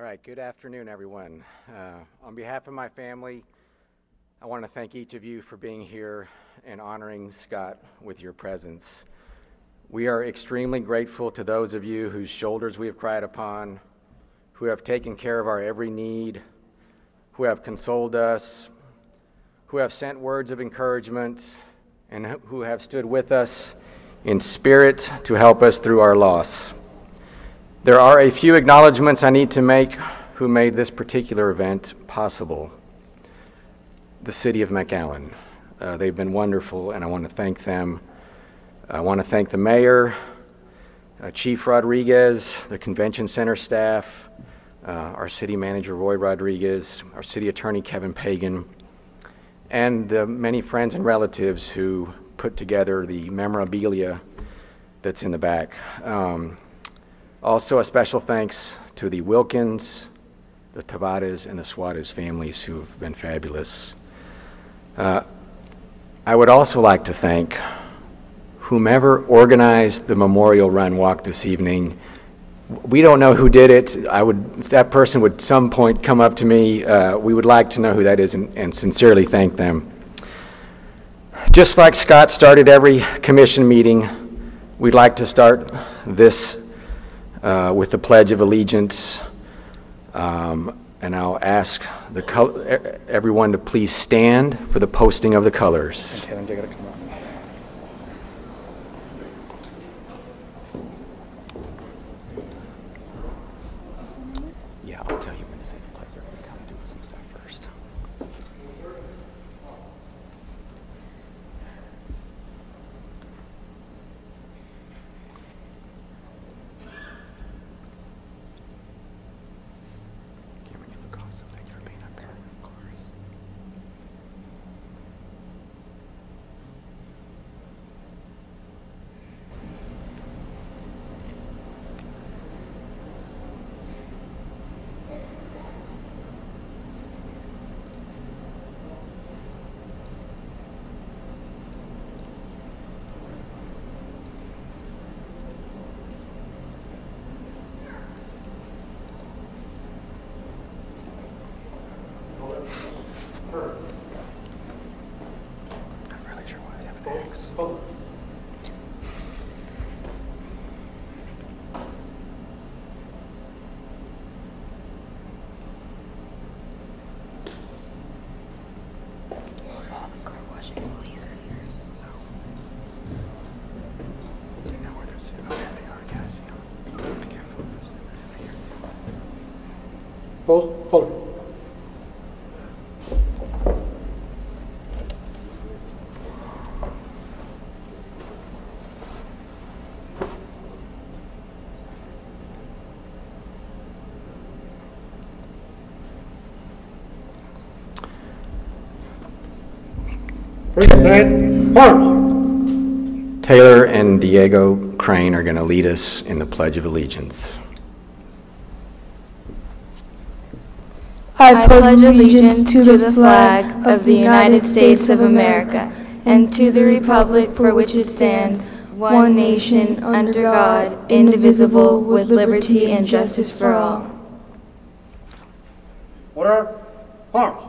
All right, good afternoon, everyone. On behalf of my family, I want to thank each of you for being here and honoring Scott with your presence. We are extremely grateful to those of you whose shoulders we have cried upon, who have taken care of our every need, who have consoled us, who have sent words of encouragement, and who have stood with us in spirit to help us through our loss. There are a few acknowledgments I need to make who made this particular event possible. The city of McAllen. They've been wonderful, and I want to thank them. I want to thank the mayor, Chief Rodriguez, the convention center staff, our city manager, Roy Rodriguez, our city attorney, Kevin Pagan, and the many friends and relatives who put together the memorabilia that's in the back. Also, a special thanks to the Wilkins, the Tavares, and the Suarez families who have been fabulous. I would also like to thank whomever organized the memorial run walk this evening. We don't know who did it. If that person would at some point come up to me, we would like to know who that is and sincerely thank them. Just like Scott started every commission meeting, we'd like to start this with the Pledge of Allegiance, and I'll ask everyone to please stand for the posting of the colors. Yeah, I'll tell you when to say the pledge. We're going to kind of do some stuff first. Taylor and Diego Crane are going to lead us in the Pledge of Allegiance. I pledge allegiance to the flag of the United States of America and to the republic for which it stands, one nation, under God, indivisible, with liberty and justice for all. Order. Arms.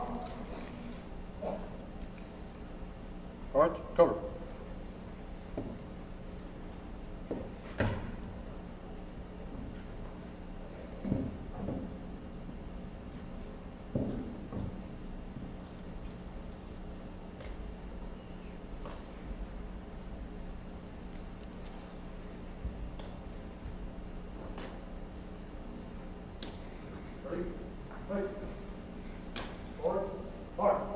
All right, cover. Ready? Right. Order. Arms.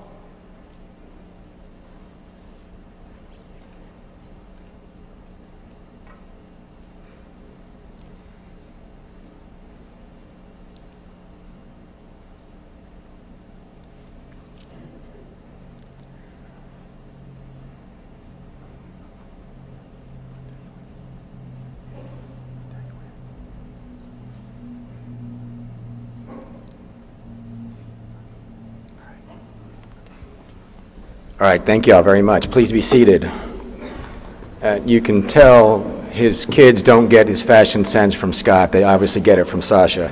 All right, thank you all very much. Please be seated. You can tell his kids don't get his fashion sense from Scott. They obviously get it from Sasha.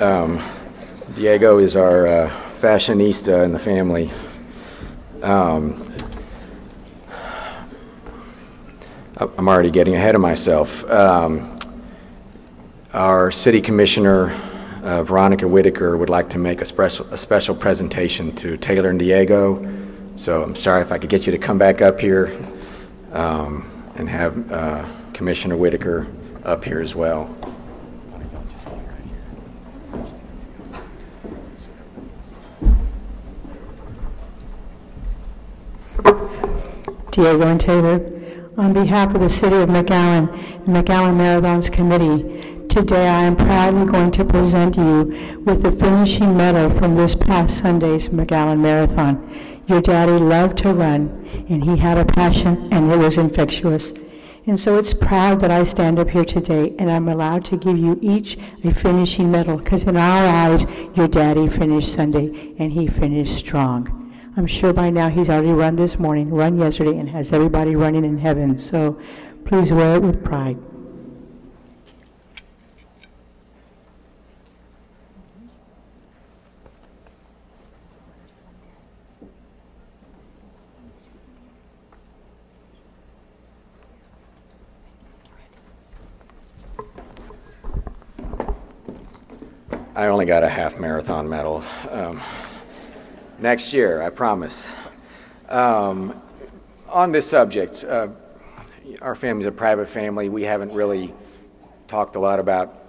Diego is our fashionista in the family. I'm already getting ahead of myself. Our city commissioner, Veronica Whitaker, would like to make a special presentation to Taylor and Diego. So I'm sorry if I could get you to come back up here and have Commissioner Whitaker up here as well. Diego and Taylor, on behalf of the City of McAllen and McAllen Marathons Committee, today I am proudly going to present you with the finishing medal from this past Sunday's McAllen Marathon. Your daddy loved to run, and he had a passion, and it was infectious. And so it's proud that I stand up here today, and I'm allowed to give you each a finishing medal, because in our eyes, your daddy finished Sunday, and he finished strong. I'm sure by now he's already run this morning, run yesterday, and has everybody running in heaven. So please wear it with pride. I only got a half marathon medal. Next year, I promise. On this subject, our family's a private family. We haven't really talked a lot about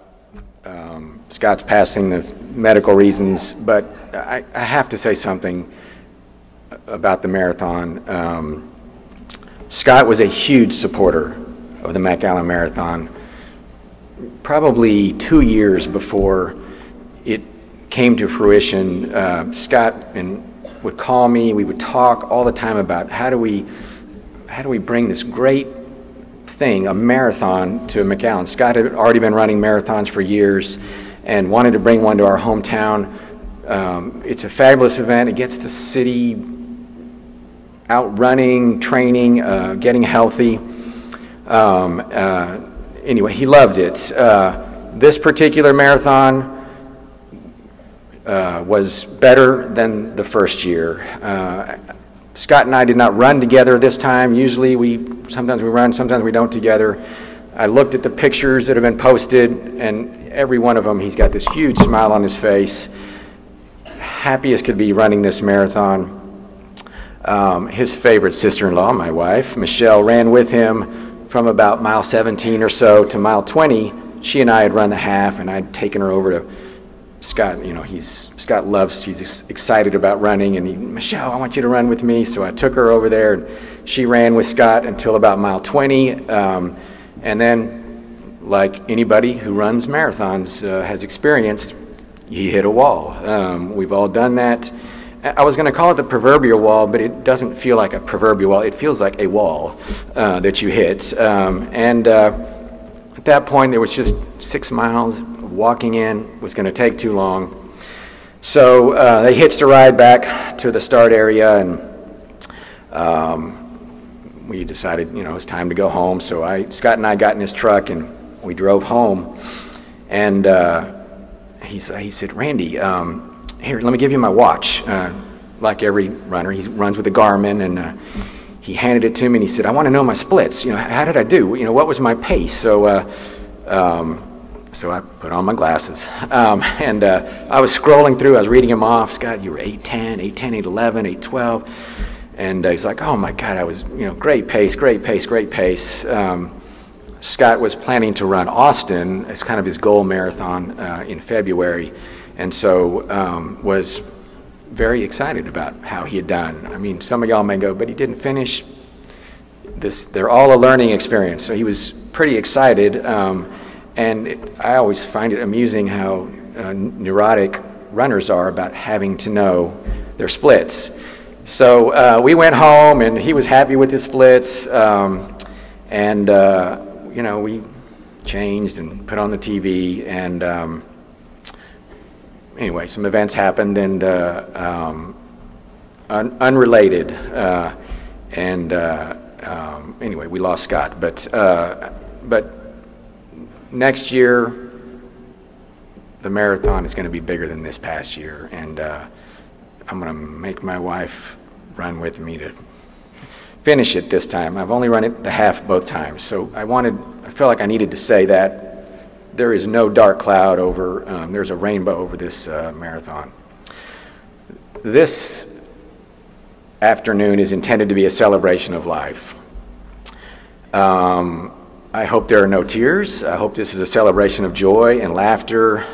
Scott's passing, the medical reasons, but I have to say something about the marathon. Scott was a huge supporter of the McAllen Marathon, probably 2 years before it came to fruition. Scott would call me. We would talk all the time about how do we bring this great thing, a marathon, to McAllen. Scott had already been running marathons for years and wanted to bring one to our hometown. It's a fabulous event. It gets the city out running, training, getting healthy. Anyway, he loved it. This particular marathon was better than the first year. Scott and I did not run together this time. Usually sometimes we run, sometimes we don't together. I looked at the pictures that have been posted, and every one of them, he's got this huge smile on his face, happy as could be running this marathon. His favorite sister-in-law, my wife, Michelle, ran with him from about mile 17 or so to mile 20. She and I had run the half, and I'd taken her over to Scott. Scott loves, he's excited about running, and Michelle, I want you to run with me. So I took her over there, and she ran with Scott until about mile 20. And then, like anybody who runs marathons has experienced, he hit a wall. We've all done that. I was going to call it the proverbial wall, but it doesn't feel like a proverbial wall. It feels like a wall that you hit. At that point, there was just 6 miles. Walking in was going to take too long. So they hitched a ride back to the start area, and we decided, it was time to go home. So Scott and I got in his truck, and we drove home. And he said, Randy, here, let me give you my watch. Like every runner, he runs with a Garmin, and he handed it to me, and he said, I want to know my splits. How did I do? What was my pace? So I put on my glasses, and I was scrolling through. I was reading him off. Scott, you were 8:10, 8:10, 8:11, 8:12, and he's like, "Oh my God, I was, great pace, great pace, great pace." Scott was planning to run Austin as kind of his goal marathon in February, and so was very excited about how he had done. I mean, some of y'all may go, "But he didn't finish." They're all a learning experience. So he was pretty excited. I always find it amusing how neurotic runners are about having to know their splits. So we went home, and he was happy with his splits. We changed and put on the TV. And anyway, some events happened, and unrelated. Anyway, we lost Scott. But next year, the marathon is going to be bigger than this past year, and I'm going to make my wife run with me to finish it this time. I've only run it the half both times, so I felt like I needed to say that there is no dark cloud over, there's a rainbow over this marathon. This afternoon is intended to be a celebration of life. I hope there are no tears. I hope this is a celebration of joy and laughter.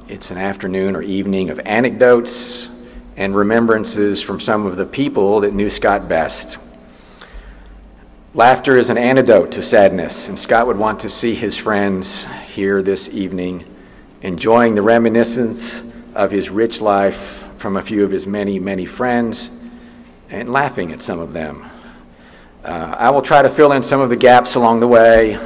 It's an afternoon or evening of anecdotes and remembrances from some of the people that knew Scott best. Laughter is an antidote to sadness, and Scott would want to see his friends here this evening enjoying the reminiscence of his rich life from a few of his many, many friends and laughing at some of them. I will try to fill in some of the gaps along the way,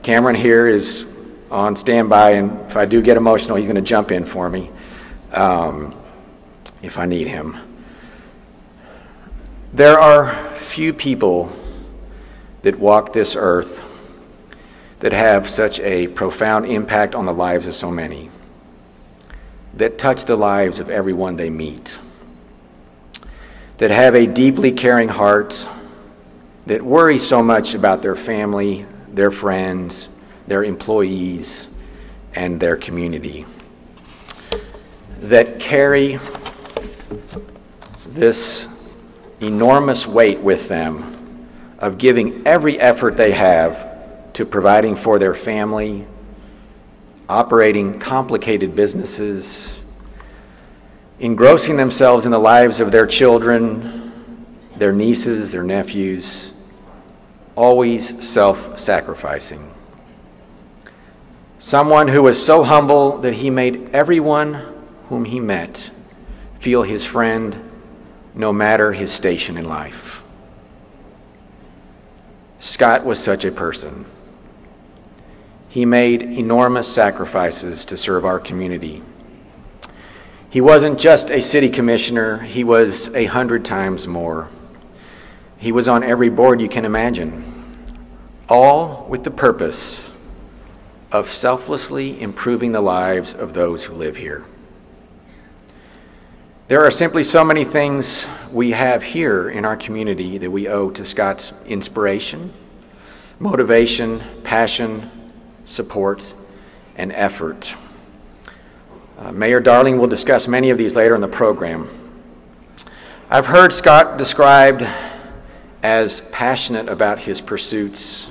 Cameron here is on standby, and if I do get emotional, he's going to jump in for me if I need him. There are few people that walk this earth that have such a profound impact on the lives of so many, that touch the lives of everyone they meet, that have a deeply caring heart, that worry so much about their family, their friends, their employees, and their community, that carry this enormous weight with them of giving every effort they have to providing for their family, operating complicated businesses, engrossing themselves in the lives of their children, their nieces, their nephews, always self-sacrificing. Someone who was so humble that he made everyone whom he met feel his friend, no matter his station in life. Scott was such a person. He made enormous sacrifices to serve our community. He wasn't just a city commissioner, he was 100 times more. He was on every board you can imagine, all with the purpose of selflessly improving the lives of those who live here. There are simply so many things we have here in our community that we owe to Scott's inspiration, motivation, passion, support, and effort. Mayor Darling will discuss many of these later in the program. I've heard Scott described as passionate about his pursuits,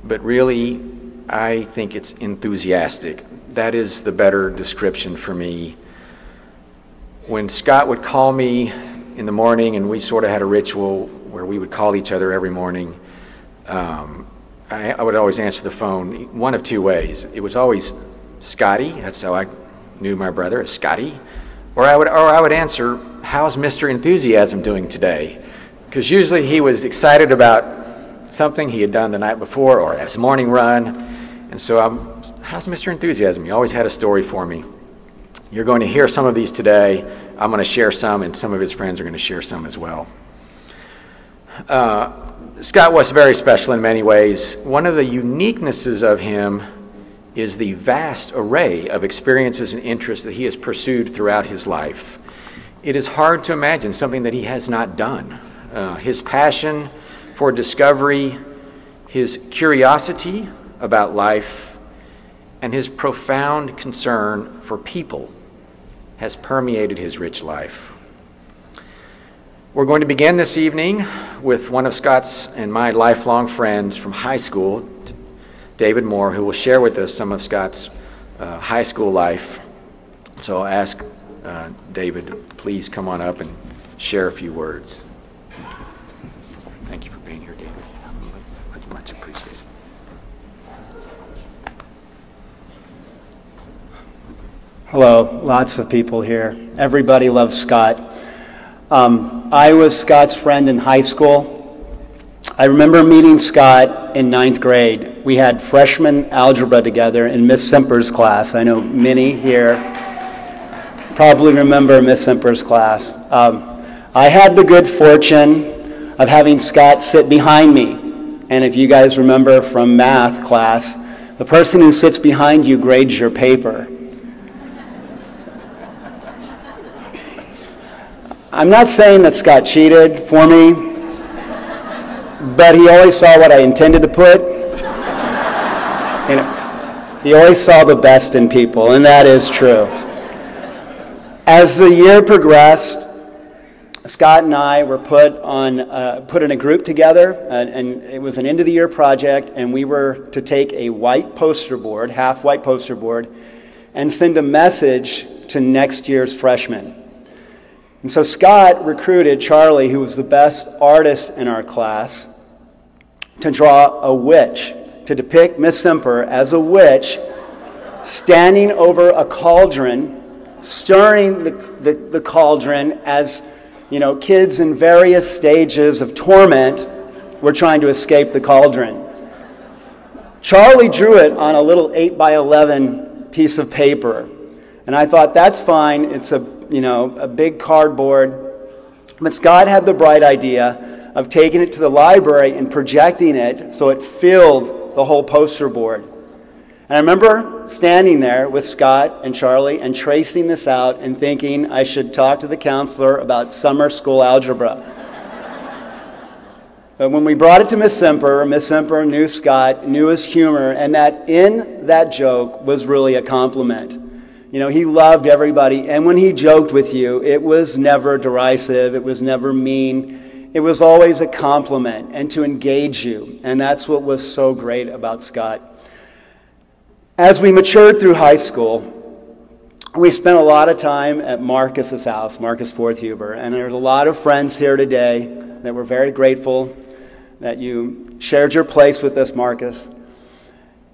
but really, I think it's enthusiastic. That is the better description for me. When Scott would call me in the morning, and we sort of had a ritual where we would call each other every morning, I would always answer the phone one of two ways. It was always Scotty, that's how I knew my brother, as Scotty, or I would answer, how's Mr. Enthusiasm doing today? Because usually he was excited about something he had done the night before or his morning run, and so how's Mr. Enthusiasm? He always had a story for me. You're going to hear some of these today. I'm going to share some, and some of his friends are going to share some as well. Scott was very special in many ways. One of the uniquenesses of him is the vast array of experiences and interests that he has pursued throughout his life. It is hard to imagine something that he has not done. His passion for discovery, his curiosity about life, and his profound concern for people has permeated his rich life. We're going to begin this evening with one of Scott's and my lifelong friends from high school, David Moore, who will share with us some of Scott's high school life. So I'll ask David to please come on up and share a few words. Thank you for being here, David. Much appreciated. Hello, lots of people here. Everybody loves Scott. I was Scott's friend in high school. I remember meeting Scott in 9th grade. We had freshman algebra together in Miss Semper's class. I know many here probably remember Miss Semper's class. I had the good fortune of having Scott sit behind me. And if you guys remember from math class, The person who sits behind you grades your paper. I'm not saying that Scott cheated for me, but he always saw what I intended to put. You know, he always saw the best in people, and that is true. As the year progressed, Scott and I were put in a group together, and it was an end-of-the-year project, and we were to take a white poster board, half-white poster board, and send a message to next year's freshmen. And so Scott recruited Charlie, who was the best artist in our class, to draw a witch, to depict Miss Semper as a witch standing over a cauldron, stirring the cauldron as, you know, kids in various stages of torment were trying to escape the cauldron. Charlie drew it on a little 8x11 piece of paper, and I thought, that's fine. It's a big cardboard. But Scott had the bright idea of taking it to the library and projecting it so it filled the whole poster board. And I remember standing there with Scott and Charlie and tracing this out and thinking I should talk to the counselor about summer school algebra. But when we brought it to Miss Semper knew Scott, knew his humor, and that in that joke was really a compliment. You know, he loved everybody, and when he joked with you, it was never derisive, it was never mean. It was always a compliment and to engage you, and that's what was so great about Scott. As we matured through high school, we spent a lot of time at Marcus's house, Marcus Forthuber, and there's a lot of friends here today that we're very grateful that you shared your place with us, Marcus.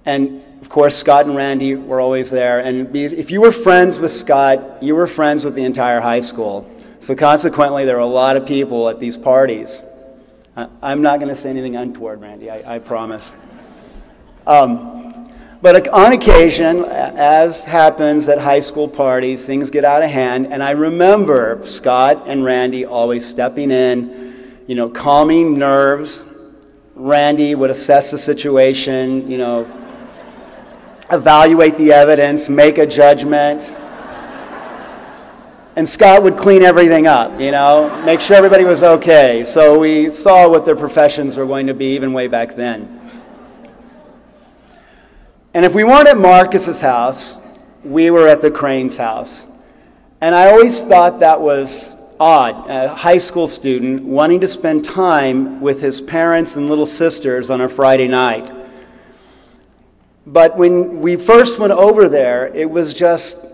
And of course, Scott and Randy were always there. And if you were friends with Scott, you were friends with the entire high school. So consequently, there were a lot of people at these parties. I'm not going to say anything untoward, Randy, I promise. But on occasion, as happens at high school parties, things get out of hand. And I remember Scott and Randy always stepping in, you know, calming nerves. Randy would assess the situation, you know, evaluate the evidence, make a judgment. And Scott would clean everything up, you know, make sure everybody was okay. So we saw what their professions were going to be even way back then. And if we weren't at Marcus's house, we were at the Crane's house. And I always thought that was odd, a high school student wanting to spend time with his parents and little sisters on a Friday night. But when we first went over there, it was just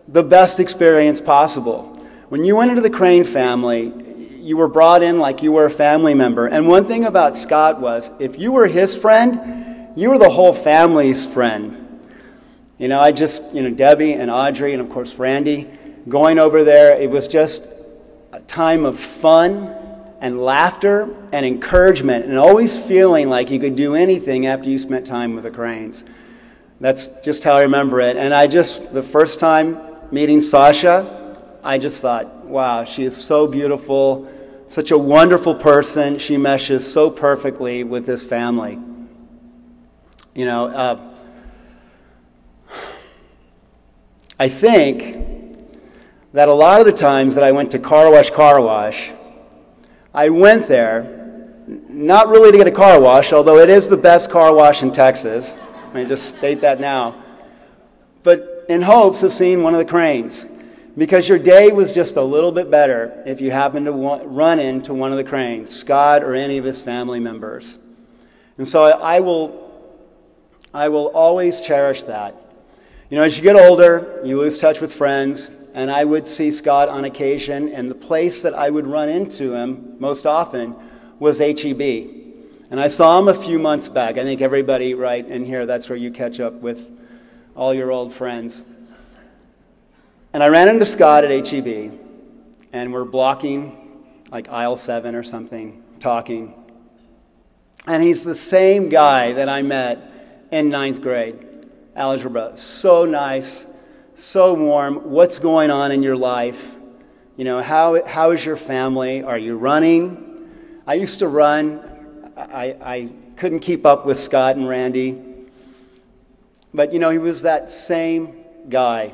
the best experience possible. When you went into the Crane family, you were brought in like you were a family member. And one thing about Scott was, if you were his friend, you were the whole family's friend. You know, Debbie and Audrey and of course Randy, going over there, it was just a time of fun and laughter and encouragement and always feeling like you could do anything after you spent time with the Cranes. That's just how I remember it. And the first time meeting Sasha, I just thought, wow, she is so beautiful, such a wonderful person. She meshes so perfectly with this family. You know, I think that a lot of the times that I went to Car Wash, I went there not really to get a car wash, although it is the best car wash in Texas. Let me just state that now. But in hopes of seeing one of the Cranes, because your day was just a little bit better if you happened to run into one of the Cranes, Scott or any of his family members. And so I will always cherish that. You know, as you get older, you lose touch with friends, and I would see Scott on occasion, and the place that I would run into him most often was HEB. And I saw him a few months back. I think everybody right in here, that's where you catch up with all your old friends. And I ran into Scott at HEB, and we're blocking like aisle 7 or something, talking. And he's the same guy that I met in 9th grade, algebra. So nice, so warm. What's going on in your life? You know, how is your family? Are you running? I used to run. I couldn't keep up with Scott and Randy. But, he was that same guy.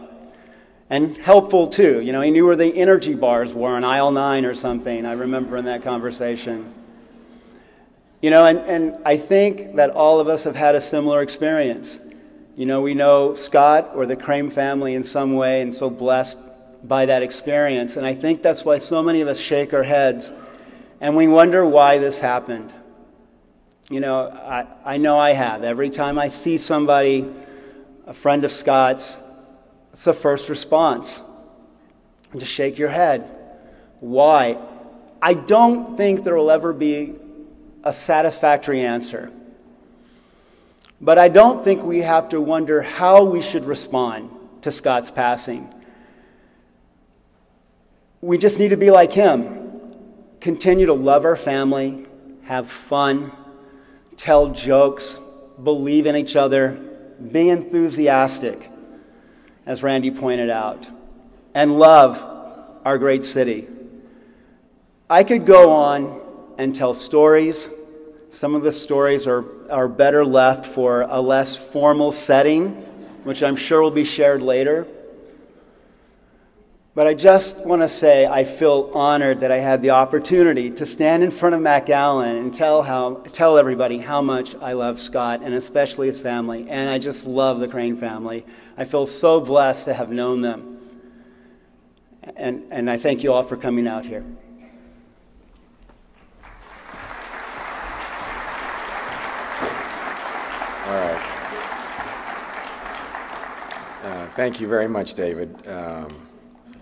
And helpful, too. He knew where the energy bars were on aisle 9 or something. I remember in that conversation. And I think that all of us have had a similar experience. We know Scott or the Crane family in some way and so blessed by that experience. And I think that's why so many of us shake our heads and we wonder why this happened. I know I have. Every time I see somebody, a friend of Scott's, it's the first response. Just shake your head. Why? I don't think there will ever be a satisfactory answer. But I don't think we have to wonder how we should respond to Scott's passing. We just need to be like him. Continue to love our family, have fun, tell jokes, believe in each other, be enthusiastic, as Randy pointed out, and love our great city. I could go on and tell stories. Some of the stories are better left for a less formal setting, which I'm sure will be shared later. But I just want to say I feel honored that I had the opportunity to stand in front of McAllen and tell everybody how much I love Scott, and especially his family. And I just love the Crane family. I feel so blessed to have known them. And I thank you all for coming out here. All right. Thank you very much, David.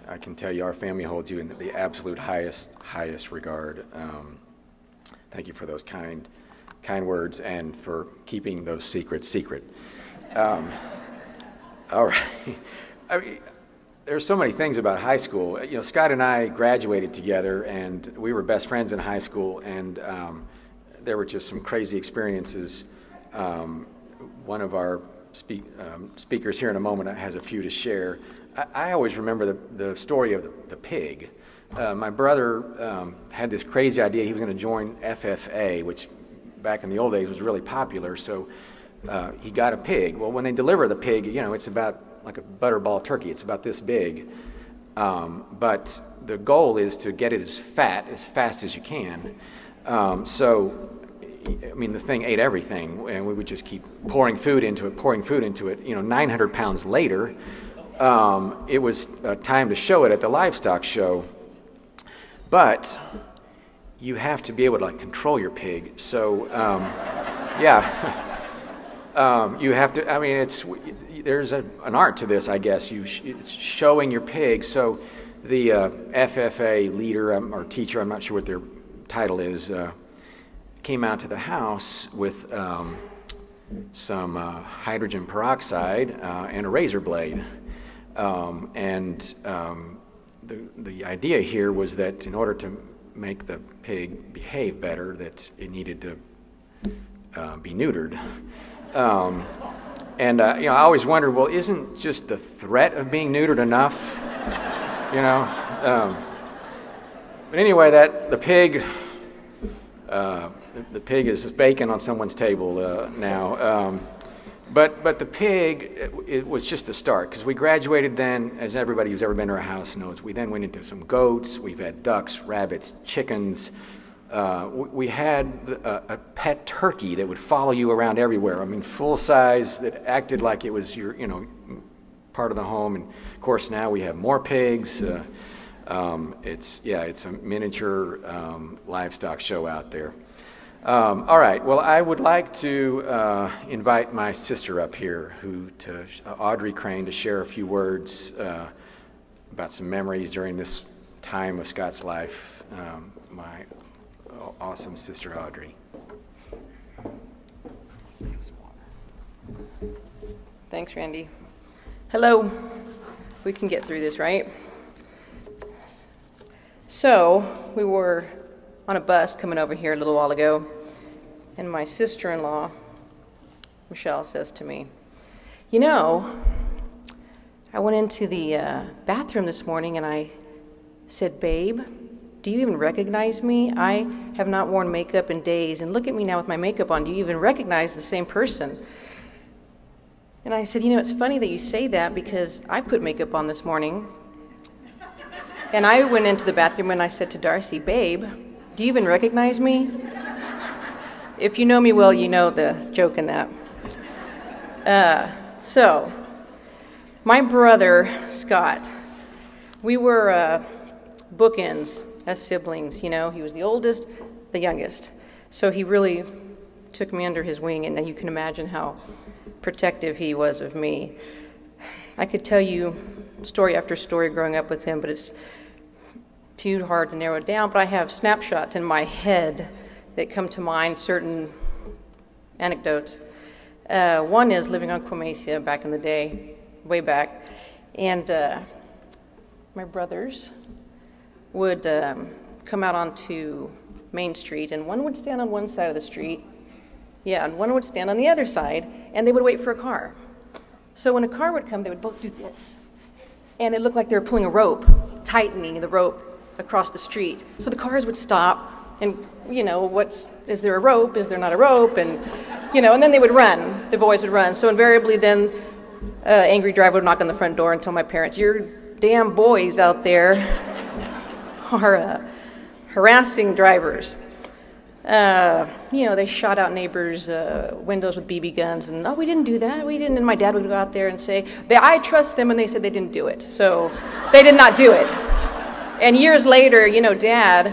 I can tell you our family holds you in the absolute highest regard. Thank you for those kind words and for keeping those secrets secret. All right. I mean, there's so many things about high school. Scott and I graduated together, and we were best friends in high school, and there were just some crazy experiences. One of our speakers here in a moment has a few to share. I always remember the story of the pig. My brother had this crazy idea he was going to join FFA, which back in the old days was really popular, so he got a pig. Well, when they deliver the pig, it's about like a butterball turkey. It's about this big. But the goal is to get it as fast as you can. The thing ate everything, and we would just keep pouring food into it. 900 pounds later, it was time to show it at the livestock show. But you have to be able to control your pig. So, you have to. There's an art to this, I guess. It's showing your pig. So, the FFA leader or teacher, I'm not sure what their title is, came out to the house with some hydrogen peroxide and a razor blade. The idea here was that in order to make the pig behave better, that it needed to be neutered. I always wondered, well, isn't just the threat of being neutered enough? But anyway, the pig is bacon on someone's table now. But the pig, it was just the start, because we graduated then, as everybody who's ever been to our house knows, we then went into some goats, we've had ducks, rabbits, chickens. We had a pet turkey that would follow you around everywhere. Full size, that acted like it was your, part of the home. And of course now we have more pigs. It's a miniature livestock show out there. All right. Well, I would like to invite my sister up here, Audrey Crane, to share a few words about some memories during this time of Scott's life. My awesome sister, Audrey. Let's do some water. Thanks, Randy. Hello. We can get through this, right? So, we were on a bus coming over here a little while ago, and my sister-in-law, Michelle, says to me, I went into the bathroom this morning and I said, babe, do you even recognize me? I have not worn makeup in days, and look at me now with my makeup on. Do you even recognize the same person? And I said, you know, it's funny that you say that because I put makeup on this morning. And I went into the bathroom and I said to Darcy, babe, do you even recognize me? If you know me well, you know the joke in that. So, my brother, Scott, we were bookends as siblings, you know. He was the oldest, the youngest. So he really took me under his wing, and you can imagine how protective he was of me. I could tell you story after story growing up with him, but it's too hard to narrow it down. But I have snapshots in my head that come to mind, certain anecdotes. One is living on Quamasia back in the day, way back, and my brothers would come out onto Main Street, and one would stand on one side of the street, and one would stand on the other side, and they would wait for a car. So when a car would come, they would both do this, and it looked like they were pulling a rope, tightening the rope across the street. So the cars would stop, and you know, is there a rope? Is there not a rope? And you know, and then they would run. The boys would run. So invariably, then angry driver would knock on the front door and tell my parents, "Your damn boys out there are harassing drivers." You know, they shot out neighbors' windows with BB guns, and we didn't do that. We didn't. And my dad would go out there and say, I trust them, and they said they didn't do it. So they did not do it. And years later, you know, Dad,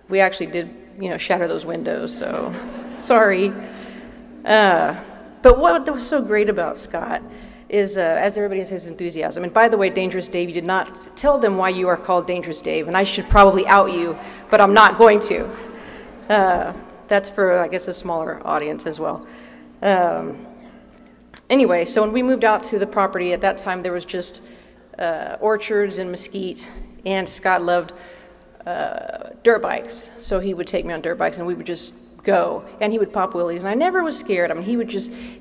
we actually did, you know, shatter those windows. So sorry. But what was so great about Scott is, as everybody has his enthusiasm. And by the way, Dangerous Dave, you did not tell them why you are called Dangerous Dave, and I should probably out you, but I'm not going to. That's for, I guess, a smaller audience as well. Anyway, so when we moved out to the property, at that time there was just orchards and mesquite, and Scott loved dirt bikes, so he would take me on dirt bikes, and we would just go, and he would pop wheelies, and I never was scared. I mean,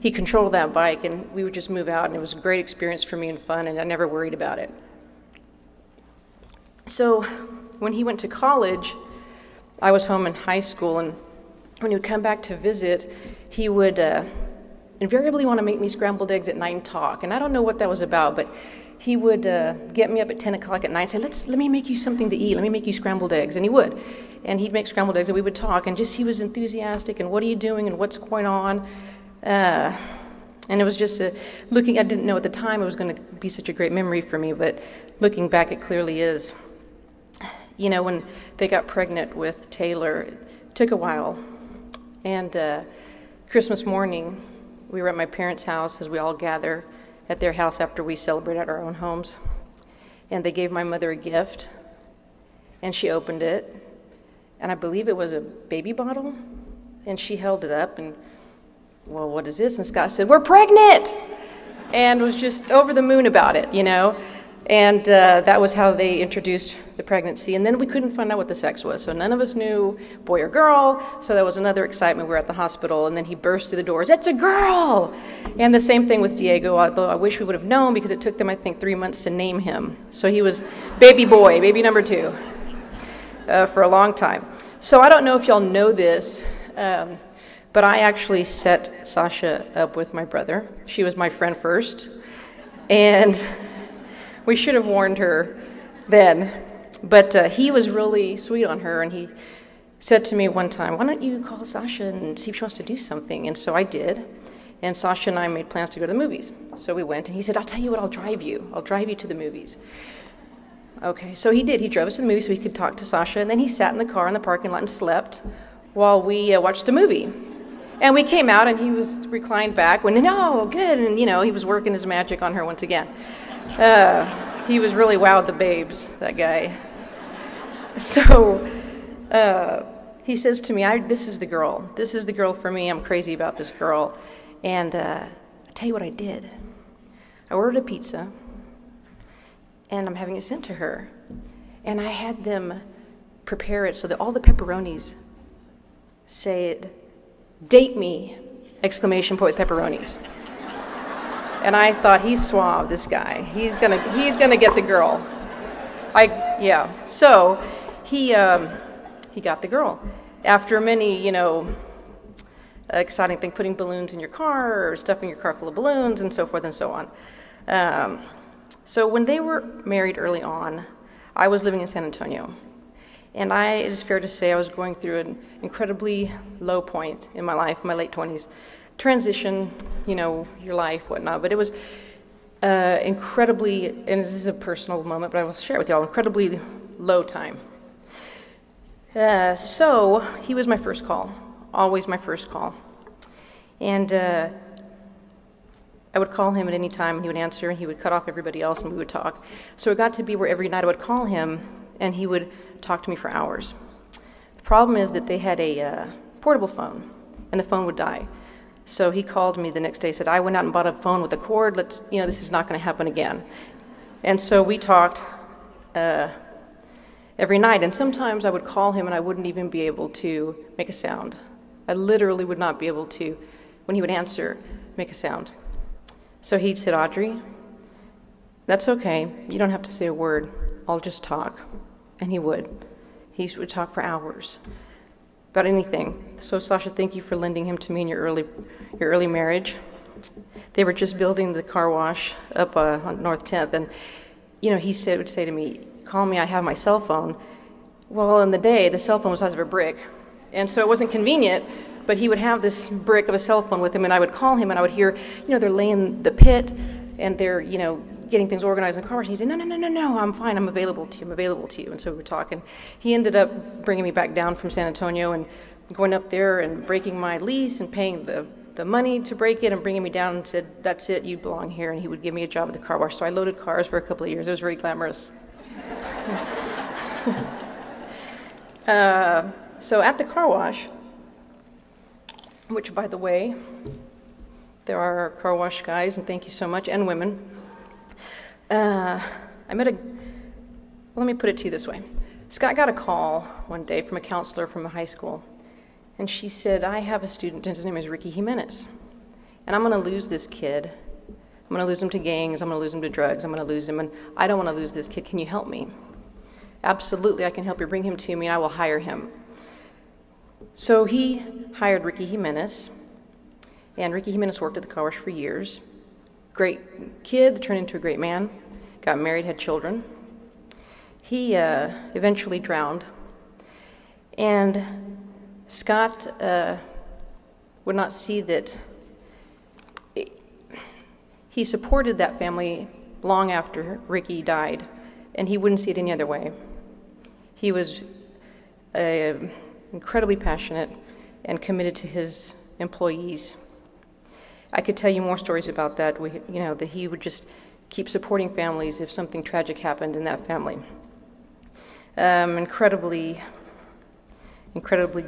he controlled that bike, and we would just move out, and it was a great experience for me and fun, and I never worried about it. So when he went to college, I was home in high school, and when he would come back to visit, he would invariably want to make me scrambled eggs at night and talk, and I don't know what that was about, but he would get me up at 10 o'clock at night and say, let me make you something to eat, let me make you scrambled eggs, and he would. And he'd make scrambled eggs, and we would talk, and just he was enthusiastic, and what are you doing, and what's going on? And it was just looking, I didn't know at the time it was going to be such a great memory for me, but looking back, it clearly is. You know, when they got pregnant with Taylor, it took a while. And Christmas morning, we were at my parents' house as we all gather at their house after we celebrate at our own homes. And they gave my mother a gift, and she opened it. And I believe it was a baby bottle, and she held it up, and, well, what is this? And Scott said, "We're pregnant!" And was just over the moon about it, you know. And that was how they introduced the pregnancy. And then we couldn't find out what the sex was, so none of us knew, boy or girl. So that was another excitement. We were at the hospital, and then he burst through the doors, "It's a girl!" And the same thing with Diego, although I wish we would have known because it took them, I think, 3 months to name him. So he was baby boy, baby number 2, for a long time. So I don't know if y'all know this, but I actually set Sasha up with my brother. She was my friend first, and we should have warned her then. But he was really sweet on her, and he said to me one time, "Why don't you call Sasha and see if she wants to do something?" And so I did, and Sasha and I made plans to go to the movies. So we went, and he said, "I'll tell you what, I'll drive you. I'll drive you to the movies." Okay, so he did. He drove us to the movies so he could talk to Sasha, and then he sat in the car in the parking lot and slept while we watched a movie. And we came out, and he was reclined back, when, "Oh, good," and, you know, he was working his magic on her once again. He was really wowed the babes, that guy. So he says to me, this is the girl. This is the girl for me. I'm crazy about this girl. And I'll tell you what I did. I ordered a pizza, and I'm having it sent to her. And I had them prepare it so that all the pepperonis said, "Date me!" exclamation point with pepperonis. And I thought, he's suave, this guy. He's gonna get the girl. So he got the girl. After many, you know, exciting thing, putting balloons in your car or stuffing your car full of balloons and so forth and so on. So when they were married early on, I was living in San Antonio. And it is fair to say I was going through an incredibly low point in my life, my late 20s. Transition, your life, whatnot. But it was incredibly, and this is a personal moment, but I will share it with y'all, incredibly low time. So he was my first call, always my first call. And I would call him at any time, and he would answer, and he would cut off everybody else, and we would talk. So it got to be where every night I would call him, and he would talk to me for hours. The problem is that they had a portable phone, and the phone would die. So he called me the next day, said, I went out and bought a phone with a cord, this is not going to happen again. And so we talked every night, and sometimes I would call him and I wouldn't even be able to make a sound. I literally would not be able to, when he would answer, make a sound. So he'd said, Audrey, that's okay, you don't have to say a word, I'll just talk. And he would. He would talk for hours about anything. So Sasha, thank you for lending him to me in your early marriage. They were just building the car wash up on North 10th, and he would say to me, call me, I have my cell phone. Well, in the day, the cell phone was the size of a brick, and so it wasn't convenient, but he would have this brick of a cell phone with him, and I would call him, and I would hear, they're laying the pit, and they're, getting things organized in the car wash. He said, no, I'm fine, I'm available to you. And so we were talking. He ended up bringing me back down from San Antonio and going up there and breaking my lease and paying the money to break it and bringing me down and said, that's it, you belong here. And he would give me a job at the car wash. So I loaded cars for a couple of years. It was very glamorous. So at the car wash, which, by the way, there are car wash guys, and thank you so much, and women. Let me put it to you this way. Scott got a call one day from a counselor from a high school, and she said, I have a student, and his name is Ricky Jimenez, and I'm going to lose this kid. I'm going to lose him to gangs, I'm going to lose him to drugs, I'm going to lose him, and I don't want to lose this kid. Can you help me? Absolutely, I can help you. Bring him to me, and I will hire him. So he hired Ricky Jimenez, and Ricky Jimenez worked at the car wash for years. Great kid, turned into a great man, got married, had children. He eventually drowned, and Scott would not see that he supported that family long after Ricky died, and he wouldn't see it any other way. He was incredibly passionate and committed to his employees. I could tell you more stories about that, that he would just keep supporting families if something tragic happened in that family. Incredibly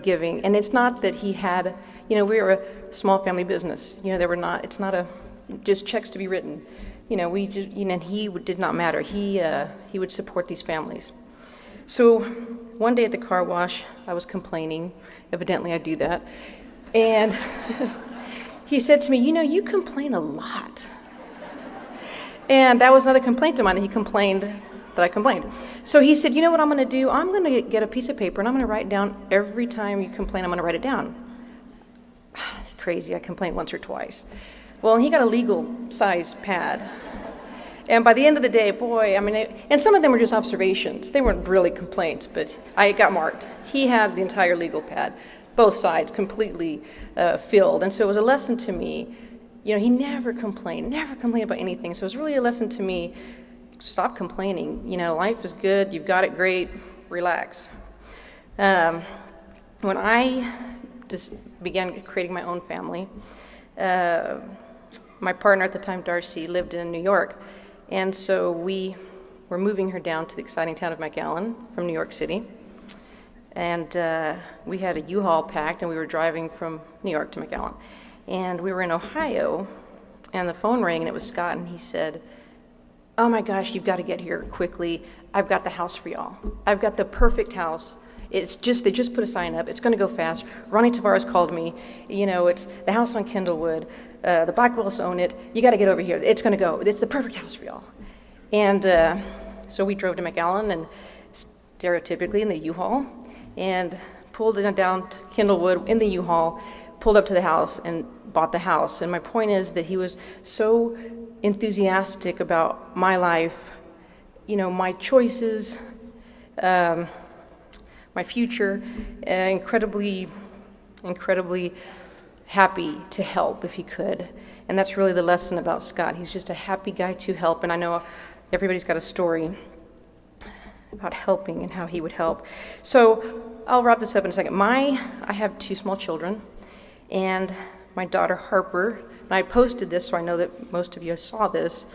giving. And it's not that he had, we were a small family business. It's not just checks to be written. And he did not matter. He would support these families. So one day at the car wash, I was complaining. Evidently I do that. And he said to me, you complain a lot. And that was another complaint of mine, that he complained that I complained. So he said, you know what I'm going to do? I'm going to get a piece of paper and I'm going to write down every time you complain, I'm going to write it down. It's crazy, I complained once or twice. Well, he got a legal size pad. And by the end of the day, boy, and some of them were just observations. They weren't really complaints, but I got marked. He had the entire legal pad, both sides completely filled. And so it was a lesson to me. He never complained about anything. So it was really a lesson to me, stop complaining. Life is good, you've got it great, relax. When I just began creating my own family, my partner at the time, Darcy, lived in New York. And so we were moving her down to the exciting town of McAllen from New York City. And we had a U-Haul packed, and we were driving from New York to McAllen. And we were in Ohio, and the phone rang, and it was Scott, and he said, oh my gosh, you've got to get here quickly. I've got the house for y'all. I've got the perfect house. They just put a sign up. It's going to go fast. Ronnie Tavares called me. It's the house on Kindlewood. The Blackwells own it. You got to get over here. It's going to go. It's the perfect house for y'all. And so we drove to McAllen, and stereotypically in the U-Haul, and pulled it down to Kindlewood in the U-Haul. pulled up to the house and bought the house. And my point is that he was so enthusiastic about my life, my choices, my future, incredibly happy to help if he could. And that's really the lesson about Scott. He's just a happy guy to help, and I know everybody's got a story about helping and how he would help. So I'll wrap this up in a second. I have 2 small children, and my daughter Harper, and I posted this so I know that most of you saw this,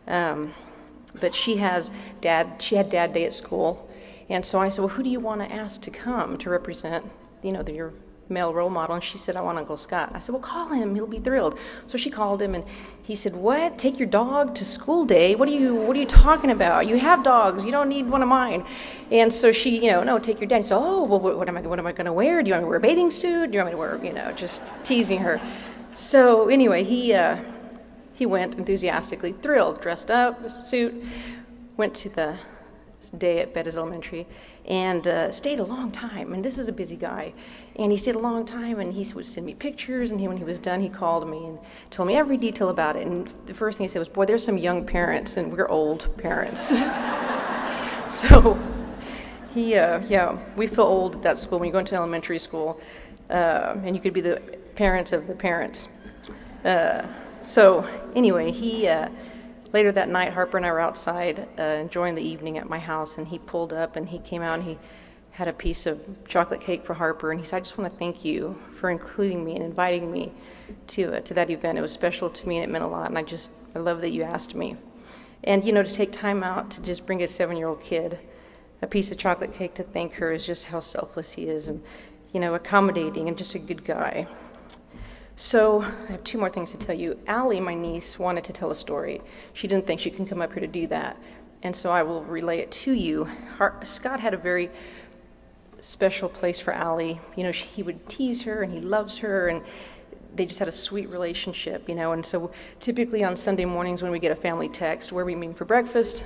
but she had Dad Day at school, and so I said, well, who do you want to ask to come to represent, your male role model? And she said, I want Uncle Scott. I said, well, call him, he'll be thrilled. So she called him, and he said, what, take your dog to school day? What are you talking about? You have dogs, you don't need one of mine. And so she, no, take your dad. He said, oh, well, what am I going to wear? Do you want me to wear a bathing suit? Do you want me to wear, just teasing her. So anyway, he went enthusiastically, thrilled, dressed up, suit, went to the day at Bettis Elementary, and stayed a long time. And this is a busy guy. And he stayed a long time, and he would send me pictures, and when he was done, he called me and told me every detail about it. And the first thing he said was, boy, there's some young parents, and we're old parents. So we feel old at that school when you go into elementary school, and you could be the parents of the parents. So anyway, later that night, Harper and I were outside enjoying the evening at my house, and he pulled up and he came out and he had a piece of chocolate cake for Harper, and he said, I just want to thank you for including me and inviting me to that event. It was special to me and it meant a lot, and I love that you asked me. And to take time out to just bring a 7-year-old kid a piece of chocolate cake to thank her is just how selfless he is, and accommodating and just a good guy. So I have 2 more things to tell you. Allie, my niece, wanted to tell a story. She didn't think she could come up here to do that, and so I will relay it to you. Scott had a very special place for Allie. He would tease her, and he loves her, and they just had a sweet relationship, and so typically on Sunday mornings when we get a family text, where are we meeting for breakfast,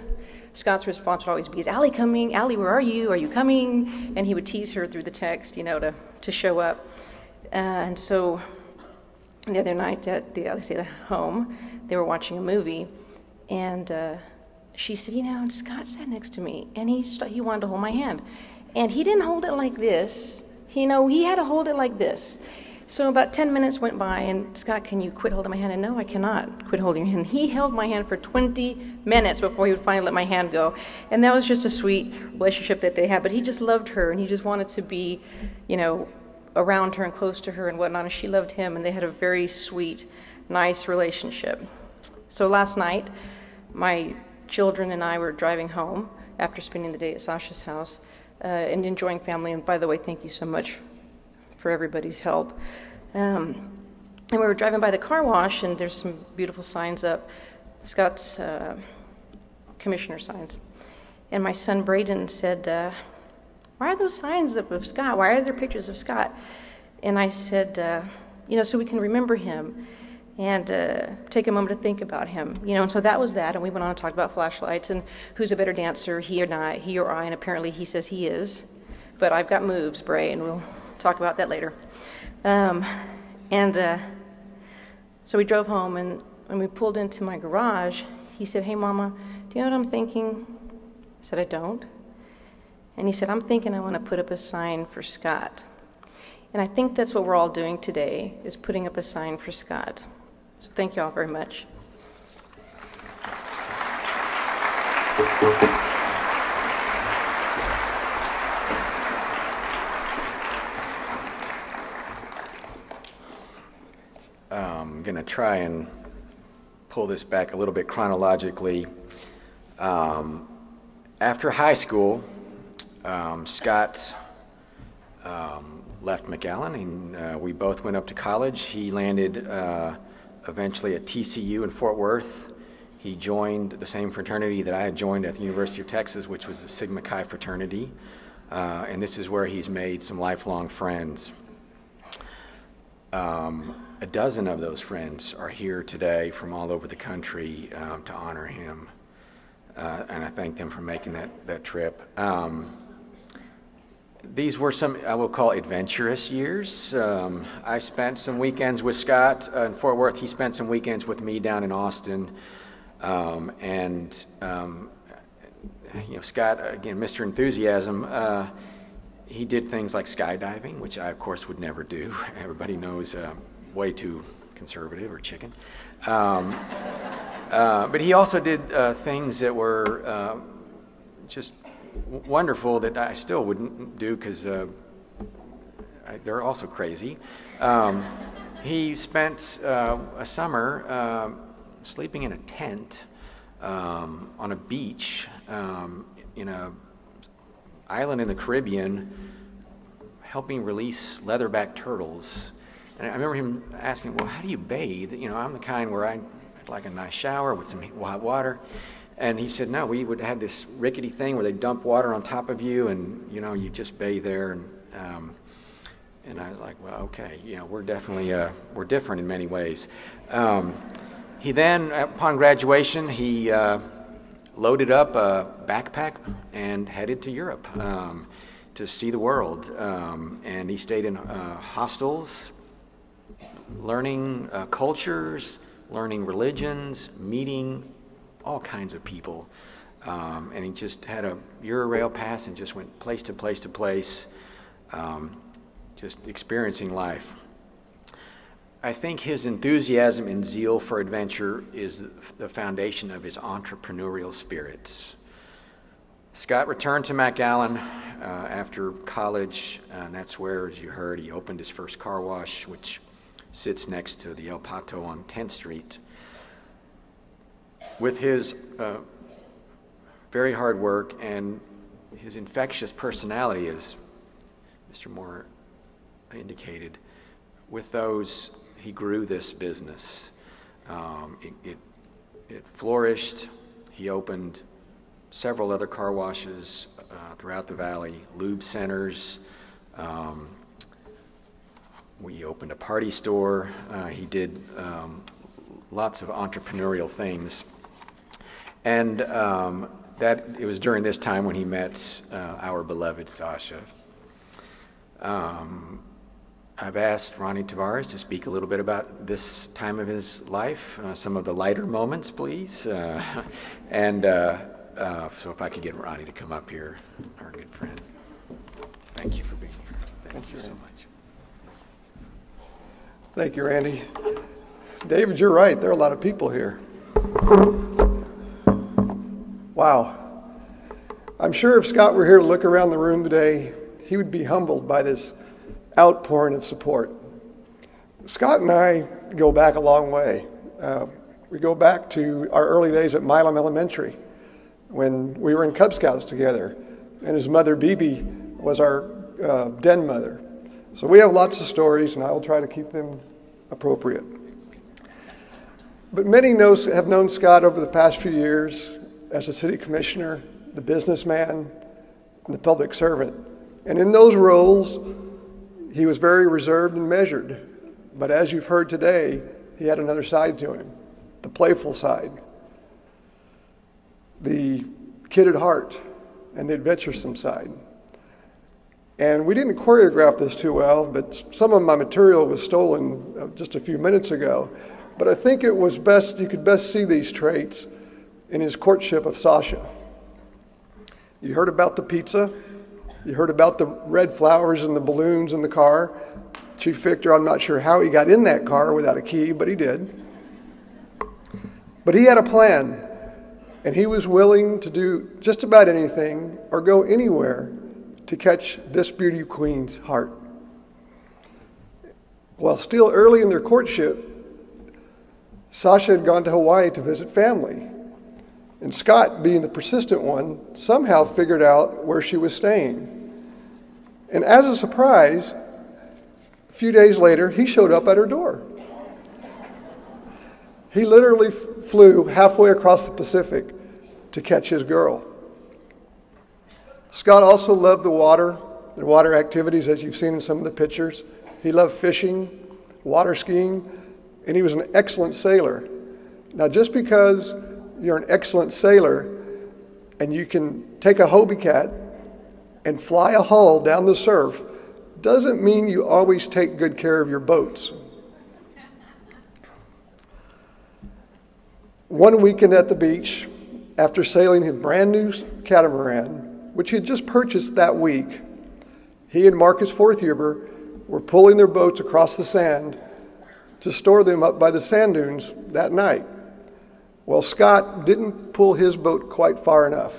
Scott's response would always be, is Allie coming? Allie, where are you? Are you coming? And he would tease her through the text, to show up. And so the other night at the home, they were watching a movie, and she said, and Scott sat next to me, and he wanted to hold my hand. And he didn't hold it like this. He had to hold it like this. So about 10 minutes went by, and Scott, can you quit holding my hand? And no, I cannot quit holding your hand. He held my hand for 20 minutes before he would finally let my hand go. And that was just a sweet relationship that they had. But he just loved her, and he just wanted to be, around her and close to her and whatnot. And she loved him, and they had a very sweet, nice relationship. So last night, my children and I were driving home after spending the day at Sasha's house, and enjoying family. And by the way, thank you so much for everybody's help. And we were driving by the car wash, and there's some beautiful signs up, Scott's commissioner signs. And my son Braden said, why are those signs up of Scott? Why are there pictures of Scott? And I said, so we can remember him and take a moment to think about him. And so that was that, and we went on to talk about flashlights and who's a better dancer, he or I, and apparently he says he is. But I've got moves, Bray, and we'll talk about that later. So we drove home, and when we pulled into my garage, he said, hey, Mama, do you know what I'm thinking? I said, I don't. And he said, I'm thinking I want to put up a sign for Scott. And I think that's what we're all doing today, is putting up a sign for Scott. So thank you all very much. I'm going to try and pull this back a little bit chronologically. After high school, Scott left McAllen, and we both went up to college. He landed eventually at TCU in Fort Worth. He joined the same fraternity that I had joined at the University of Texas, which was the Sigma Chi fraternity, and this is where he's made some lifelong friends. A dozen of those friends are here today from all over the country to honor him, and I thank them for making that trip. These were some, I will call, adventurous years. I spent some weekends with Scott in Fort Worth. He spent some weekends with me down in Austin. Scott, again, Mr. Enthusiasm, he did things like skydiving, which I, of course, would never do. Everybody knows way too conservative or chicken. But he also did things that were just wonderful that I still wouldn't do because they're also crazy. He spent a summer sleeping in a tent on a beach in an island in the Caribbean, helping release leatherback turtles. And I remember him asking, well, how do you bathe? I'm the kind where I'd like a nice shower with some hot water. And he said, no, we would have this rickety thing where they dump water on top of you, and you just bathe there. And I was like, well, okay, we're definitely we're different in many ways. He then, upon graduation, he loaded up a backpack and headed to Europe to see the world. And he stayed in hostels, learning cultures, learning religions, meeting all kinds of people. And he just had a Eurail pass and just went place to place to place, just experiencing life. I think his enthusiasm and zeal for adventure is the foundation of his entrepreneurial spirits. Scott returned to McAllen after college, and that's where, as you heard, he opened his first car wash, which sits next to the El Pato on 10th Street. With his very hard work and his infectious personality, as Mr. Moore indicated, with those, he grew this business. It flourished. He opened several other car washes throughout the valley, lube centers. We opened a party store. He did lots of entrepreneurial things. And it was during this time when he met our beloved Sasha. I've asked Ronnie Tavares to speak a little bit about this time of his life, some of the lighter moments, please. So if I could get Ronnie to come up here, our good friend. Thank you for being here. Thank you so much. Thank you, Randy. David, you're right. There are a lot of people here. Wow. I'm sure if Scott were here to look around the room today, he would be humbled by this outpouring of support. Scott and I go back a long way. We go back to our early days at Milam Elementary when we were in Cub Scouts together, and his mother, Bibi, was our den mother. So we have lots of stories, and I will try to keep them appropriate. But many have known Scott over the past few years as a city commissioner, the businessman, and the public servant. And in those roles, he was very reserved and measured. But as you've heard today, he had another side to him, the playful side, the kid at heart, and the adventuresome side. And we didn't choreograph this too well, but some of my material was stolen just a few minutes ago. But I think it was best, you could best see these traits in his courtship of Sasha. You heard about the pizza. You heard about the red flowers and the balloons in the car. Chief Victor, I'm not sure how he got in that car without a key, but he did. But he had a plan, and he was willing to do just about anything or go anywhere to catch this beauty queen's heart. While still early in their courtship, Sasha had gone to Hawaii to visit family. And Scott, being the persistent one, somehow figured out where she was staying. And as a surprise, a few days later, he showed up at her door. He literally flew halfway across the Pacific to catch his girl. Scott also loved the water activities, as you've seen in some of the pictures. He loved fishing, water skiing, and he was an excellent sailor. Now, just because you're an excellent sailor and you can take a Hobie cat and fly a hull down the surf doesn't mean you always take good care of your boats. One weekend at the beach, after sailing his brand new catamaran, which he had just purchased that week, he and Marcus Forthhuber were pulling their boats across the sand to store them up by the sand dunes that night. Well, Scott didn't pull his boat quite far enough.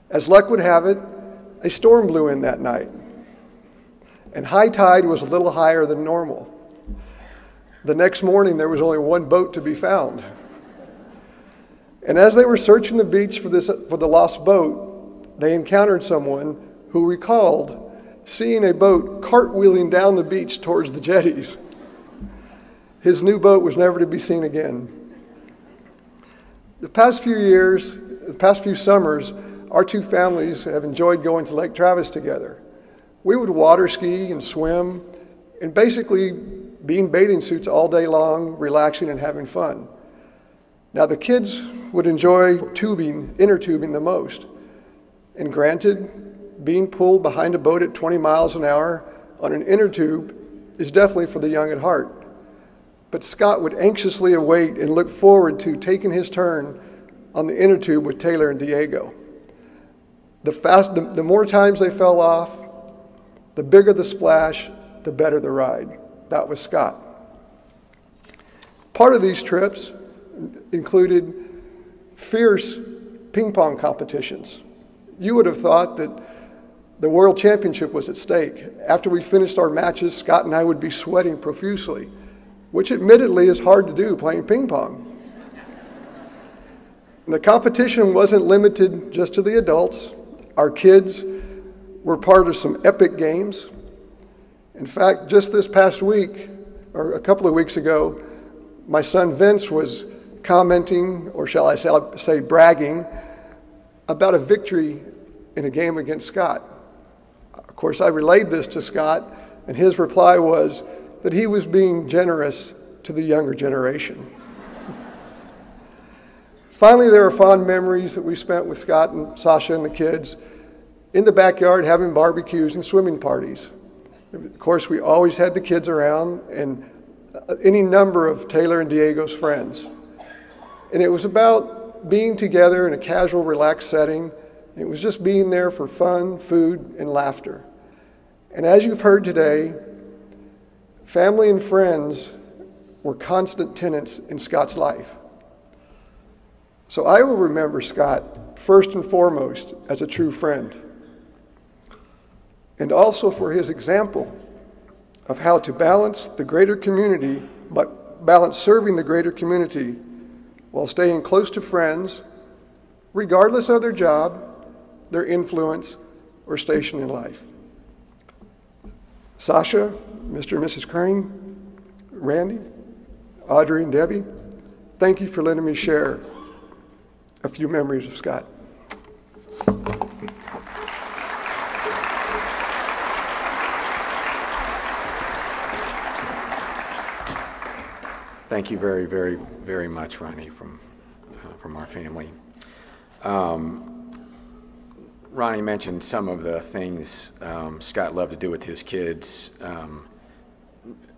As luck would have it, a storm blew in that night, and high tide was a little higher than normal. The next morning, there was only one boat to be found. And as they were searching the beach for the lost boat, they encountered someone who recalled seeing a boat cartwheeling down the beach towards the jetties. His new boat was never to be seen again. The past few summers, our two families have enjoyed going to Lake Travis together. We would water ski and swim and basically be in bathing suits all day long, relaxing and having fun. Now the kids would enjoy inner tubing the most. And granted, being pulled behind a boat at 20 miles an hour on an inner tube is definitely for the young at heart. But Scott would anxiously await and look forward to taking his turn on the inner tube with Taylor and Diego. The more times they fell off, the bigger the splash, the better the ride. That was Scott. Part of these trips included fierce ping pong competitions. You would have thought that the world championship was at stake. After we finished our matches, Scott and I would be sweating profusely, which admittedly is hard to do playing ping pong. And the competition wasn't limited just to the adults. Our kids were part of some epic games. In fact, just this past week, or a couple of weeks ago, my son Vince was commenting, or shall I say bragging, about a victory in a game against Scott. Of course, I relayed this to Scott, and his reply was that he was being generous to the younger generation. Finally, there are fond memories that we spent with Scott and Sasha and the kids in the backyard having barbecues and swimming parties. Of course, we always had the kids around and any number of Taylor and Diego's friends. And it was about being together in a casual, relaxed setting. It was just being there for fun, food, and laughter. And as you've heard today, family and friends were constant tenants in Scott's life. So I will remember Scott first and foremost as a true friend, and also for his example of how to balance the greater community, but balance serving the greater community while staying close to friends, regardless of their job, their influence, or station in life. Sasha, Mr. and Mrs. Crane, Randy, Audrey, and Debbie, thank you for letting me share a few memories of Scott. Thank you very, very, very much, Ronnie, from our family. Ronnie mentioned some of the things Scott loved to do with his kids.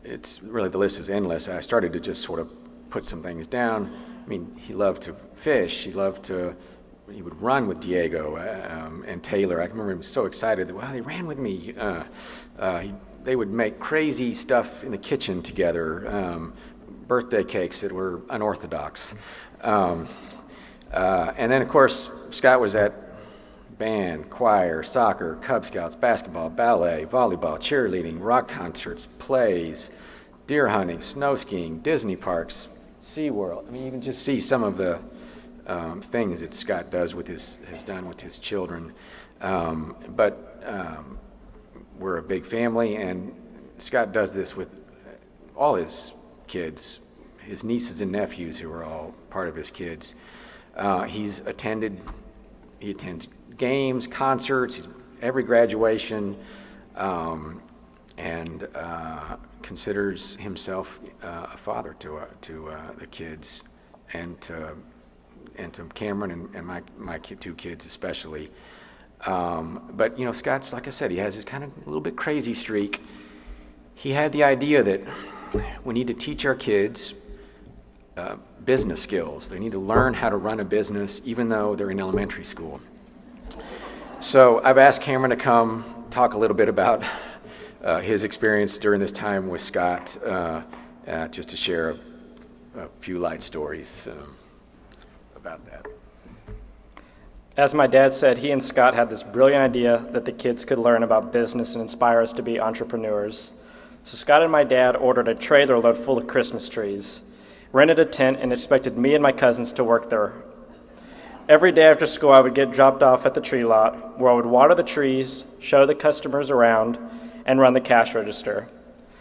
It's really, the list is endless. I started to just sort of put some things down. I mean, he loved to fish. He would run with Diego and Taylor. I remember he was so excited that, wow, they ran with me. They would make crazy stuff in the kitchen together, birthday cakes that were unorthodox. And then, of course, Scott was at band, choir, soccer, Cub Scouts, basketball, ballet, volleyball, cheerleading, rock concerts, plays, deer hunting, snow skiing, Disney parks, SeaWorld. I mean, you can just see some of the things that Scott has done with his children. But we're a big family, and Scott does this with all his kids, his nieces and nephews who are all part of his kids. He attends games, concerts, every graduation, and considers himself a father to the kids, and to Cameron and my two kids especially. But, you know, Scott's, like I said, he has this kind of a little bit crazy streak. He had the idea that we need to teach our kids business skills. They need to learn how to run a business even though they're in elementary school. So I've asked Cameron to come talk a little bit about his experience during this time with Scott, just to share a few light stories about that. As my dad said, he and Scott had this brilliant idea that the kids could learn about business and inspire us to be entrepreneurs. So Scott and my dad ordered a trailer load full of Christmas trees, rented a tent, and expected me and my cousins to work there. Every day after school, I would get dropped off at the tree lot, where I would water the trees, show the customers around, and run the cash register.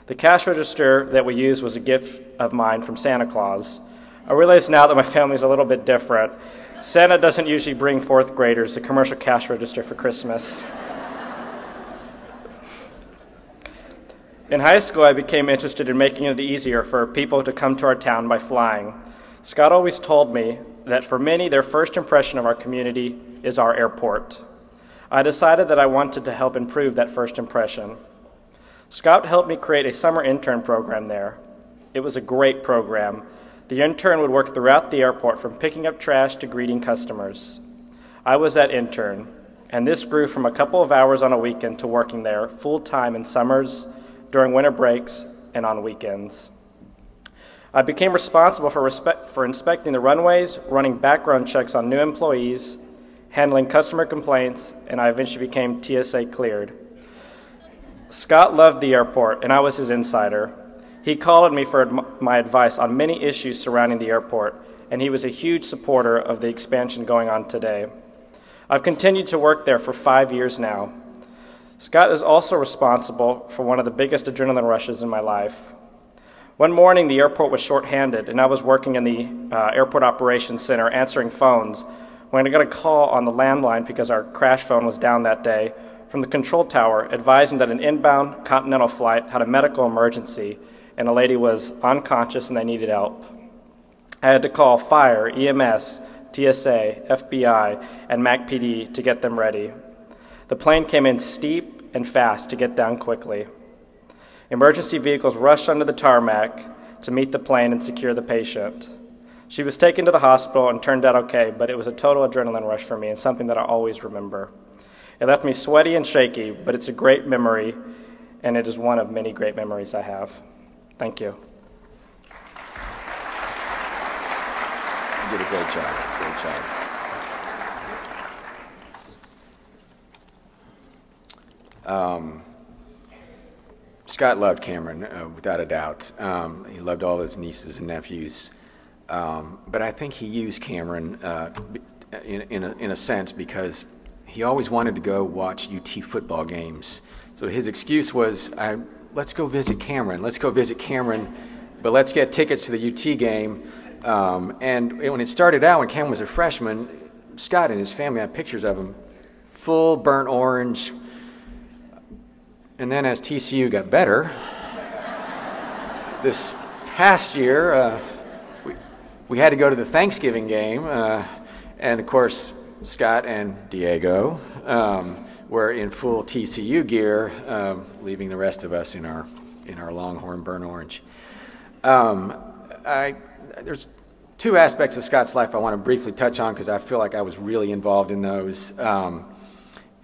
The cash register that we used was a gift of mine from Santa Claus. I realize now that my family's a little bit different. Santa doesn't usually bring fourth graders the commercial cash register for Christmas. In high school, I became interested in making it easier for people to come to our town by flying. Scott always told me that for many, their first impression of our community is our airport. I decided that I wanted to help improve that first impression. Scott helped me create a summer intern program there. It was a great program. The intern would work throughout the airport from picking up trash to greeting customers. I was that intern, and this grew from a couple of hours on a weekend to working there full-time in summers, during winter breaks, and on weekends. I became responsible for inspecting the runways, running background checks on new employees, handling customer complaints, and I eventually became TSA cleared. Scott loved the airport, and I was his insider. He called on me for my advice on many issues surrounding the airport, and he was a huge supporter of the expansion going on today. I've continued to work there for 5 years now. Scott is also responsible for one of the biggest adrenaline rushes in my life. One morning, the airport was shorthanded, and I was working in the airport operations center answering phones when I got a call on the landline because our crash phone was down that day from the control tower advising that an inbound Continental flight had a medical emergency and a lady was unconscious and they needed help. I had to call fire, EMS, TSA, FBI, and MACPD to get them ready. The plane came in steep and fast to get down quickly. Emergency vehicles rushed onto the tarmac to meet the plane and secure the patient. She was taken to the hospital and turned out okay, but it was a total adrenaline rush for me and something that I always remember. It left me sweaty and shaky, but it's a great memory, and it is one of many great memories I have. Thank you. You did a great job. Great job. Scott loved Cameron, without a doubt. He loved all his nieces and nephews. But I think he used Cameron in a sense because he always wanted to go watch UT football games. So his excuse was, let's go visit Cameron. Let's go visit Cameron, but let's get tickets to the UT game. And when it started out, when Cameron was a freshman, Scott and his family, I have pictures of him, full burnt orange. And then as TCU got better, this past year, we had to go to the Thanksgiving game. And of course, Scott and Diego were in full TCU gear, leaving the rest of us in our Longhorn burnt orange. There's two aspects of Scott's life I want to briefly touch on because I feel like I was really involved in those.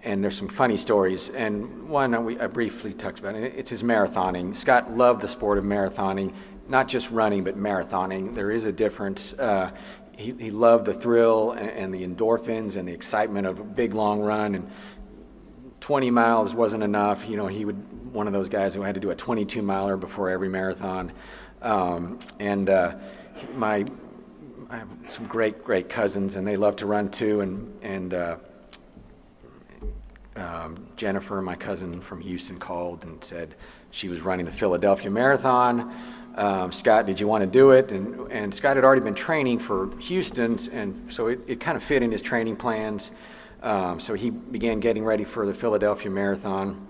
And there's some funny stories. And one I briefly touched about, and it's his marathoning. Scott loved the sport of marathoning, not just running, but marathoning. There is a difference. He loved the thrill and the endorphins and the excitement of a big, long run. And 20 miles wasn't enough. You know, one of those guys who had to do a 22-miler before every marathon. I have some great cousins, and they love to run too. Jennifer, my cousin from Houston, called and said she was running the Philadelphia Marathon. Scott, did you want to do it? And Scott had already been training for Houston, and so it kind of fit in his training plans. So he began getting ready for the Philadelphia Marathon,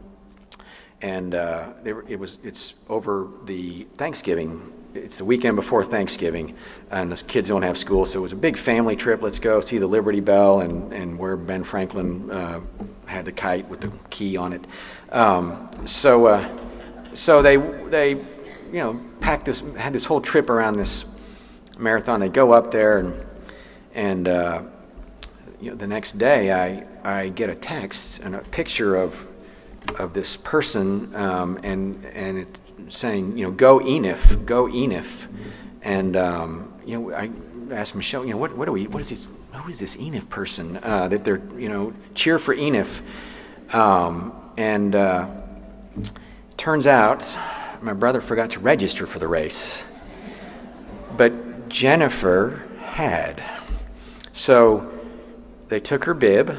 and it's over the Thanksgiving. It's the weekend before Thanksgiving, and the kids don't have school, so it was a big family trip. Let's go see the Liberty Bell and where Ben Franklin had the kite with the key on it. So they had this whole trip around this marathon. They go up there, and the next day I get a text and a picture of this person, and it's saying, go Enif, go Enif. And I asked Michelle, who is this Enif person that they're, cheer for Enif. Turns out my brother forgot to register for the race, but Jennifer had. So they took her bib,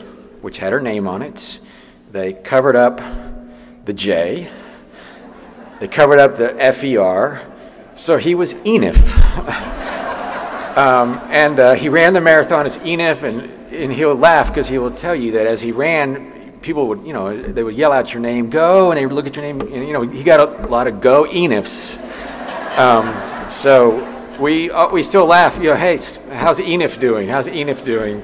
which had her name on it. They covered up the J. They covered up the FER. So he was Enif. He ran the marathon as Enif, and he'll laugh because he will tell you that as he ran, people would, they would yell out your name, go, and they would look at your name, and, he got a lot of go Enifs. So we still laugh, hey, how's Enif doing? How's Enif doing?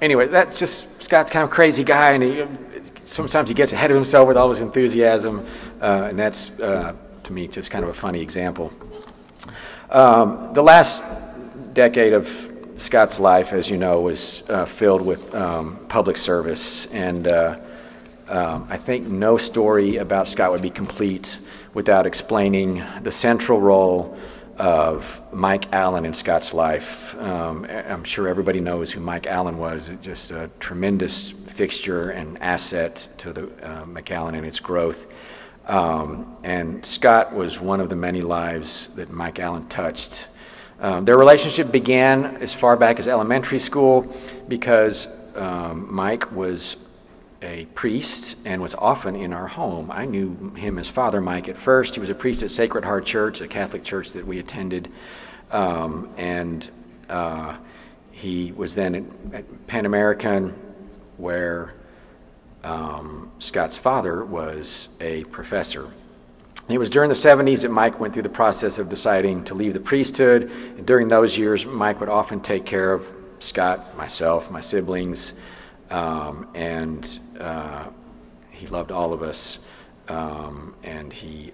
Anyway, that's just, Scott's kind of a crazy guy, and sometimes he gets ahead of himself with all his enthusiasm, and that's, to me, just kind of a funny example. The last decade of Scott's life, as you know, was filled with public service, and I think no story about Scott would be complete without explaining the central role of McAllen in Scott's life. I'm sure everybody knows who McAllen was, just a tremendous fixture and asset to the McAllen and its growth. And Scott was one of the many lives that McAllen touched. Their relationship began as far back as elementary school because Mike was a priest and was often in our home. I knew him as Father Mike at first. He was a priest at Sacred Heart Church, a Catholic church that we attended. He was then at Pan American, where Scott's father was a professor. It was during the 70s that Mike went through the process of deciding to leave the priesthood. And during those years, Mike would often take care of Scott, myself, my siblings, and he loved all of us. And he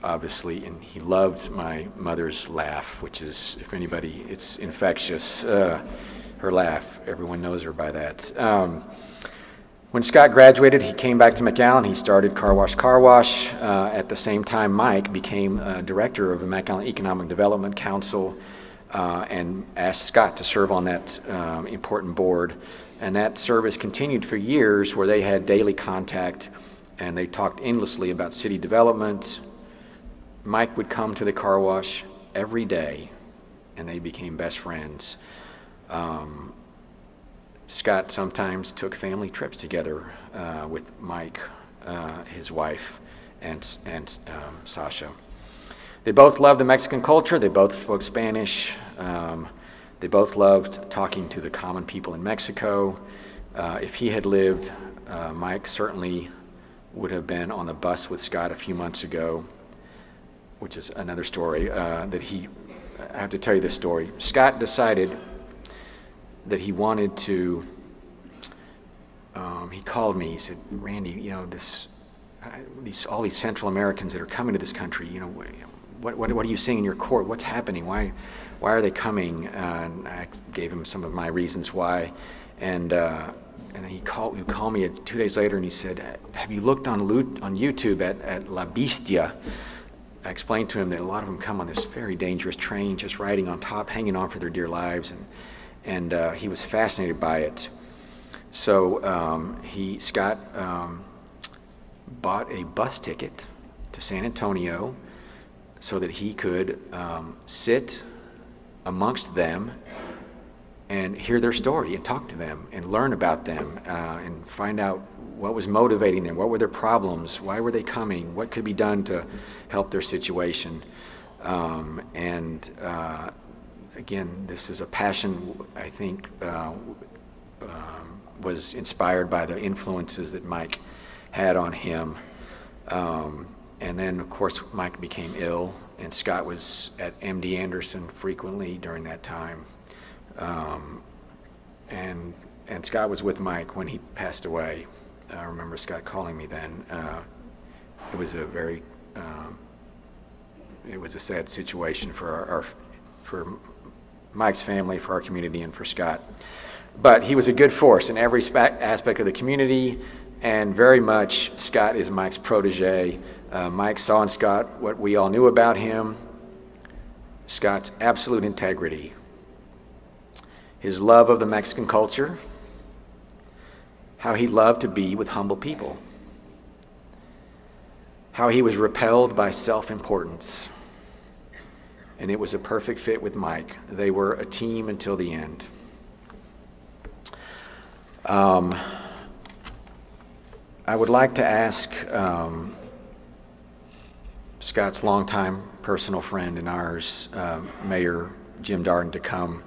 loved my mother's laugh, which is, if anybody, it's infectious. Her laugh, everyone knows her by that. When Scott graduated, he came back to McAllen. He started Car Wash. At the same time, Mike became director of the McAllen Economic Development Council and asked Scott to serve on that important board. And that service continued for years, where they had daily contact and they talked endlessly about city development. Mike would come to the car wash every day, and they became best friends. Scott sometimes took family trips together with Mike, his wife, and Sasha. They both loved the Mexican culture. They both spoke Spanish. They both loved talking to the common people in Mexico. If he had lived, Mike certainly would have been on the bus with Scott a few months ago, which is another story I have to tell you this story. Scott decided that he wanted to, he called me, he said, Randy, all these Central Americans that are coming to this country, what are you seeing in your court? What's happening? Why are they coming? And I gave him some of my reasons why. And then he called me 2 days later, and he said, have you looked on YouTube at La Bestia? I explained to him that a lot of them come on this very dangerous train, just riding on top, hanging on for their dear lives, and he was fascinated by it. So Scott bought a bus ticket to San Antonio so that he could sit amongst them and hear their story and talk to them and learn about them and find out what was motivating them, what were their problems, why were they coming, what could be done to help their situation. Again, this is a passion, I think, was inspired by the influences that Mike had on him. And then, of course, Mike became ill, and Scott was at MD Anderson frequently during that time. And Scott was with Mike when he passed away. I remember Scott calling me then. It was a very, it was a sad situation for for Mike's family, for our community, and for Scott. But he was a good force in every aspect of the community, and very much Scott is Mike's protege. Mike saw in Scott what we all knew about him: Scott's absolute integrity, his love of the Mexican culture, how he loved to be with humble people, how he was repelled by self-importance. And it was a perfect fit with Mike. They were a team until the end. I would like to ask Scott's longtime personal friend and ours, Mayor Jim Darden, to come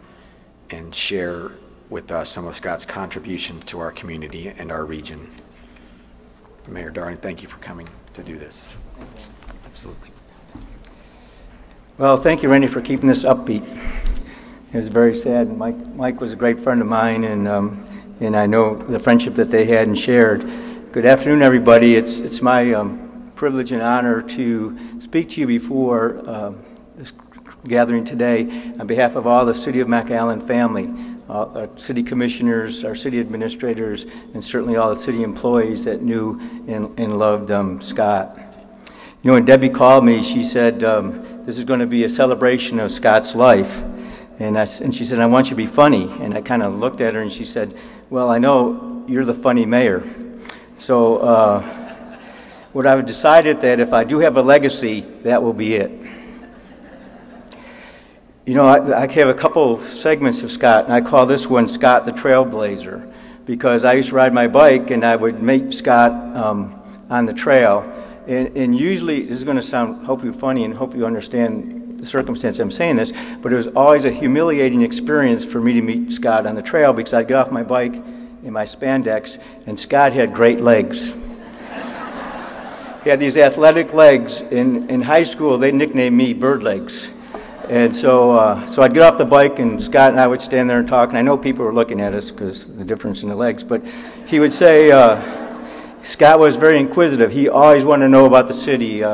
and share with us some of Scott's contributions to our community and our region. Mayor Darden, thank you for coming to do this. Absolutely. Well, thank you, Randy, for keeping this upbeat. It was very sad. Mike was a great friend of mine, and I know the friendship that they had and shared. Good afternoon, everybody. It's my privilege and honor to speak to you before this gathering today on behalf of all the City of McAllen family, our city commissioners, our city administrators, and certainly all the city employees that knew and loved Scott. You know, when Debbie called me, she said, this is going to be a celebration of Scott's life. And she said, I want you to be funny. And I kind of looked at her and she said, well, I know you're the funny mayor. So what I've decided that if I do have a legacy, that will be it. You know, I have a couple segments of Scott, and I call this one Scott the Trailblazer, because I used to ride my bike and I would meet Scott on the trail. And usually, this is going to sound hopefully funny and hope you understand the circumstance I'm saying this, but it was always a humiliating experience for me to meet Scott on the trail, because I'd get off my bike in my spandex, and Scott had great legs. He had these athletic legs. In high school, they nicknamed me Bird Legs. And so I'd get off the bike, and Scott and I would stand there and talk, and I know people were looking at us because of the difference in the legs, but he would say, Scott was very inquisitive. He always wanted to know about the city.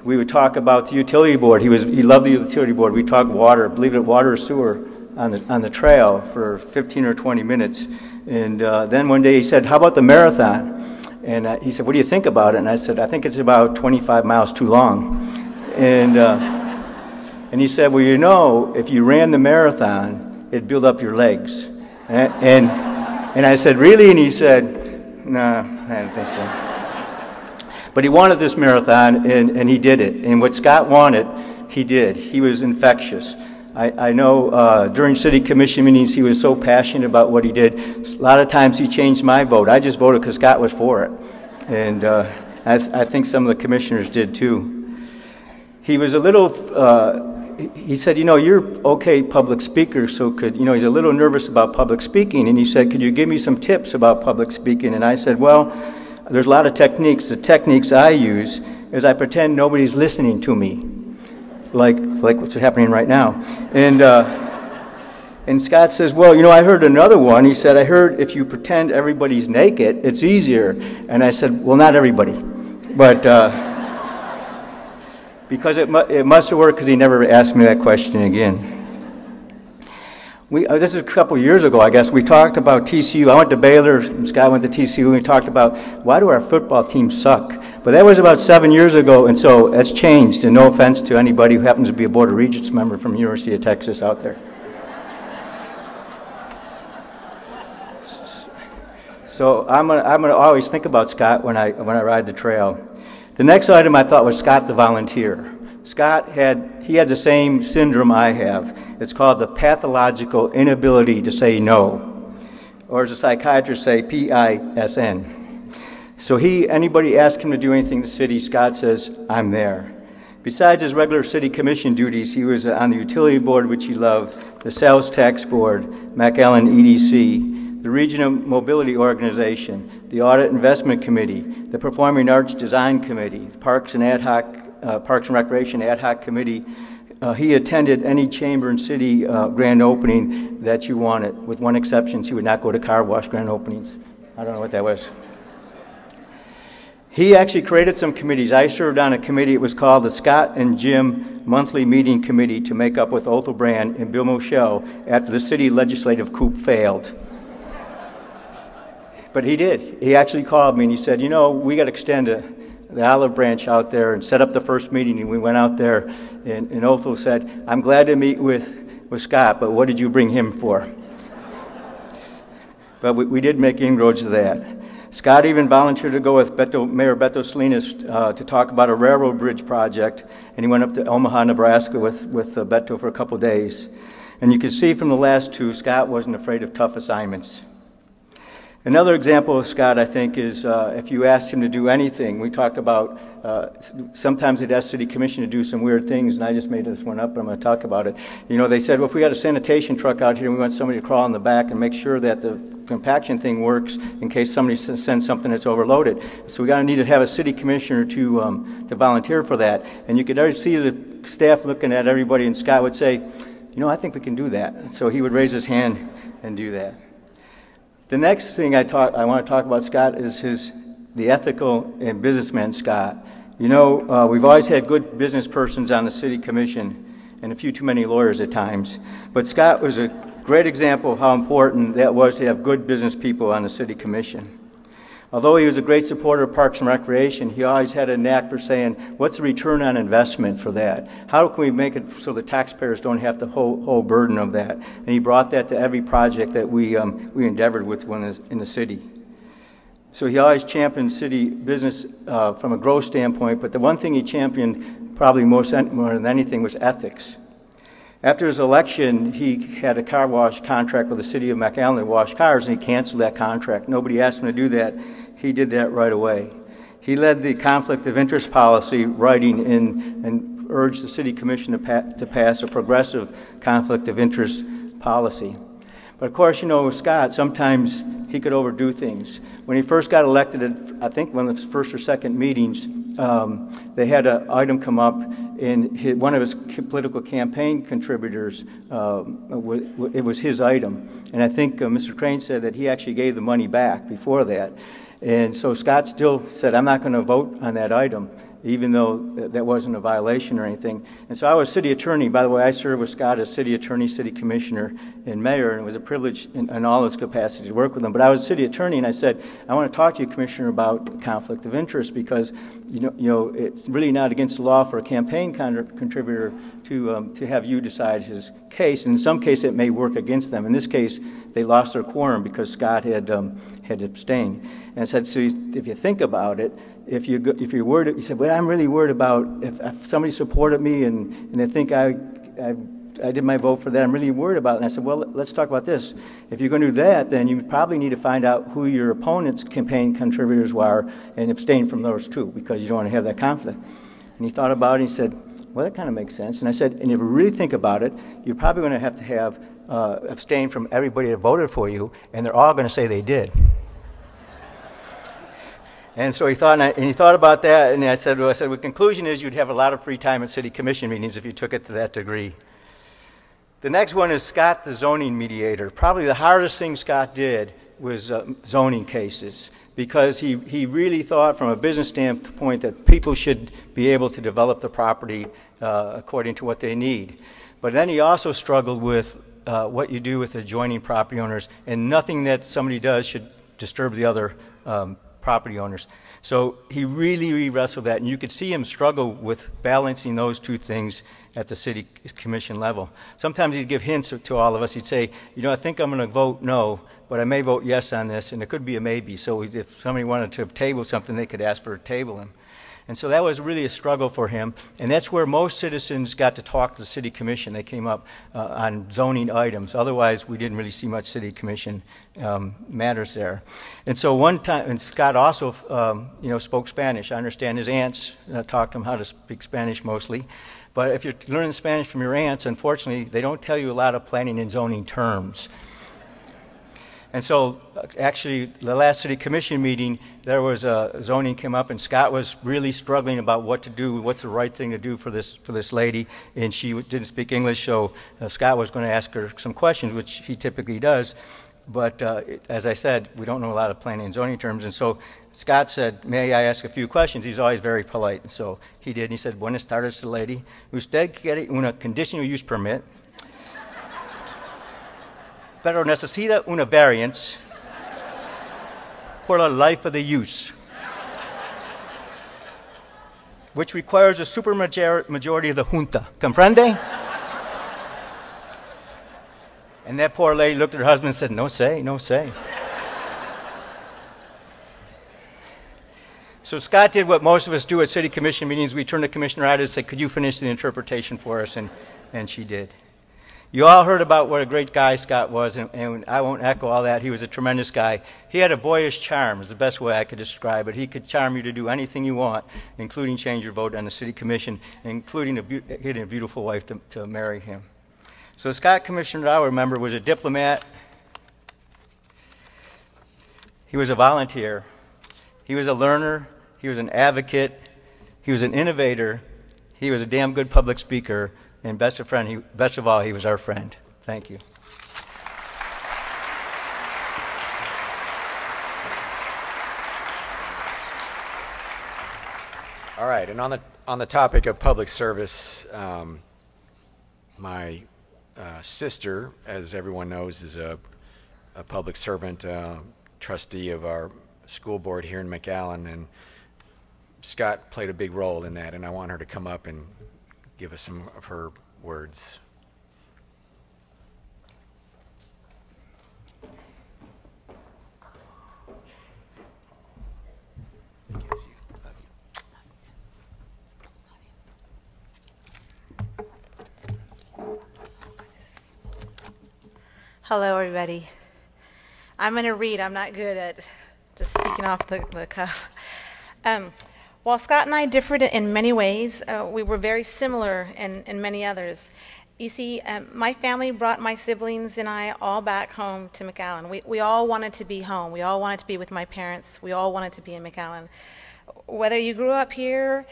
We would talk about the utility board. He loved the utility board. We'd talk water, believe it, water or sewer on the trail for 15 or 20 minutes. And then one day he said, how about the marathon? And he said, what do you think about it? And I said, I think it's about 25 miles too long. And he said, well, you know, if you ran the marathon, it'd build up your legs. And I said, really? And he said, no, I don't think so. But he wanted this marathon, and he did it. And what Scott wanted, he did. He was infectious. I know during city commission meetings, he was so passionate about what he did. A lot of times he changed my vote. I just voted because Scott was for it. And I think some of the commissioners did too. He was a little, he said, you know, you're okay public speaker, so he's a little nervous about public speaking. And he said, could you give me some tips about public speaking? And I said, well, there's a lot of techniques. The techniques I use is I pretend nobody's listening to me, like what's happening right now. And Scott says, well, you know, I heard another one. He said, I heard if you pretend everybody's naked, it's easier. And I said, well, not everybody. But because it must have worked, because he never asked me that question again. This is a couple years ago, I guess. We talked about TCU. I went to Baylor, and Scott went to TCU, and we talked about why do our football teams suck? But that was about 7 years ago, and so that's changed. And no offense to anybody who happens to be a Board of Regents member from the University of Texas out there. So I'm gonna always think about Scott when I ride the trail. The next item I thought was Scott the volunteer. Scott had the same syndrome I have. It's called the pathological inability to say no, or as a psychiatrist say, PISN. So anybody ask him to do anything in the city, Scott says, I'm there. Besides his regular city commission duties, he was on the utility board, which he loved, the sales tax board, McAllen EDC, the Regional Mobility Organization, the Audit Investment Committee, the Performing Arts Design Committee, the Parks and Recreation Ad Hoc Committee. He attended any chamber and city grand opening that you wanted. With one exception, he would not go to car wash grand openings. I don't know what that was. He actually created some committees. I served on a committee. It was called the Scott and Jim Monthly Meeting Committee to make up with Othel Brand and Bill Moschel after the city legislative coup failed. But he did. He actually called me and he said, you know, we got to extend the olive branch out there and set up the first meeting. And we went out there and Othel said, I'm glad to meet with Scott, but what did you bring him for? But we did make inroads to that. Scott even volunteered to go with Mayor Beto Salinas to talk about a railroad bridge project, and he went up to Omaha, Nebraska with Beto for a couple days. And you can see from the last two, Scott wasn't afraid of tough assignments. Another example of Scott, I think, is if you asked him to do anything. We talked about sometimes they'd ask City Commission to do some weird things, and I just made this one up, but I'm going to talk about it. You know, they said, well, if we got a sanitation truck out here and we want somebody to crawl in the back and make sure that the compaction thing works in case somebody sends something that's overloaded. So we need to have a City Commissioner to volunteer for that. And you could already see the staff looking at everybody, and Scott would say, you know, I think we can do that. So he would raise his hand and do that. The next thing I want to talk about Scott is the ethical and businessman Scott. You know, we've always had good business persons on the City Commission and a few too many lawyers at times. But Scott was a great example of how important that was to have good business people on the City Commission. Although he was a great supporter of Parks and Recreation, he always had a knack for saying, what's the return on investment for that? How can we make it so the taxpayers don't have the whole burden of that? And he brought that to every project that we endeavored with when in the city. So he always championed city business from a growth standpoint, but the one thing he championed probably more than anything was ethics. After his election, he had a car wash contract with the city of McAllen to wash cars, and he canceled that contract. Nobody asked him to do that. He did that right away. He led the conflict of interest policy writing and urged the City Commission to pass a progressive conflict of interest policy. But of course, you know, with Scott, sometimes he could overdo things. When he first got elected at, I think, one of the first or second meetings, they had an item come up, and one of his political campaign contributors, it was his item. And I think Mr. Crane said that he actually gave the money back before that. And so Scott still said, I'm not going to vote on that item, even though that wasn't a violation or anything. And so I was city attorney. By the way, I served with Scott as city attorney, city commissioner, and mayor, and it was a privilege in all his capacities to work with him. But I was city attorney, and I said, I want to talk to you, Commissioner, about conflict of interest, because you know it's really not against the law for a campaign contributor to have you decide his case. And in some cases, it may work against them. In this case, they lost their quorum because Scott had abstained. And I said, so if you think about it, if you're worried, he said, well, I'm really worried about if somebody supported me and they think I did my vote for that, I'm really worried about it. And I said, well, let's talk about this. If you're going to do that, then you probably need to find out who your opponent's campaign contributors were and abstain from those too, because you don't want to have that conflict. And he thought about it and he said, well, that kind of makes sense. And I said, and if you really think about it, you're probably going to have abstain from everybody that voted for you, and they're all going to say they did. And so he thought about that, and I said, well, the conclusion is you'd have a lot of free time at city commission meetings if you took it to that degree. The next one is Scott, the zoning mediator. Probably the hardest thing Scott did was zoning cases, because he really thought from a business standpoint that people should be able to develop the property according to what they need. But then he also struggled with what you do with adjoining property owners, and nothing that somebody does should disturb the other property owners. So he really wrestled that, and you could see him struggle with balancing those two things at the city commission level. Sometimes he'd give hints to all of us. He'd say, you know, I think I'm going to vote no, but I may vote yes on this, and it could be a maybe. So if somebody wanted to table something, they could ask for a tabling. And so that was really a struggle for him, and that's where most citizens got to talk to the city commission. They came up on zoning items. Otherwise, we didn't really see much city commission matters there. And so one time, and Scott also, spoke Spanish. I understand his aunts taught him how to speak Spanish mostly. But if you're learning Spanish from your aunts, unfortunately, they don't tell you a lot of planning and zoning terms. And so, actually, the last city commission meeting, there was a zoning came up, and Scott was really struggling about what to do, what's the right thing to do for this lady, and she didn't speak English, so Scott was going to ask her some questions, which he typically does. but as I said, we don't know a lot of planning and zoning terms, and so Scott said, may I ask a few questions? He's always very polite, and so he did, and he said, buenas tardes, lady. Usted quiere una conditional use permit, pero necesita una variance for the life of the use, which requires a supermajority of the junta. Comprende? And that poor lady looked at her husband and said, no say, no say. So Scott did what most of us do at city commission meetings. We turned the commissioner out and said, could you finish the interpretation for us? And she did. You all heard about what a great guy Scott was, and I won't echo all that. He was a tremendous guy. He had a boyish charm, is the best way I could describe it. He could charm you to do anything you want, including change your vote on the city commission, including getting a beautiful wife to marry him. So Scott, commissioner that I remember, was a diplomat. He was a volunteer. He was a learner. He was an advocate. He was an innovator. He was a damn good public speaker. And best of all, he was our friend. Thank you. All right, and on the topic of public service, my sister, as everyone knows, is a public servant, trustee of our school board here in McAllen, and Scott played a big role in that, and I want her to come up and give us some of her words. Hello, everybody. I'm going to read. I'm not good at just speaking off the cuff. While Scott and I differed in many ways, we were very similar in many others. You see, my family brought my siblings and I all back home to McAllen. We all wanted to be home. We all wanted to be with my parents. We all wanted to be in McAllen. Whether you grew up here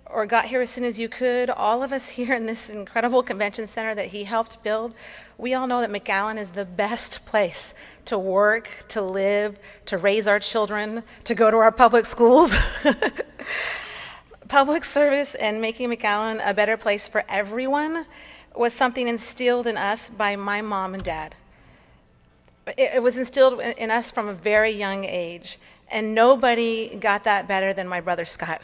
or got here as soon as you could, all of us here in this incredible convention center that he helped build, we all know that McAllen is the best place to work, to live, to raise our children, to go to our public schools. Public service and making McAllen a better place for everyone was something instilled in us by my mom and dad. It was instilled in us from a very young age, and nobody got that better than my brother Scott.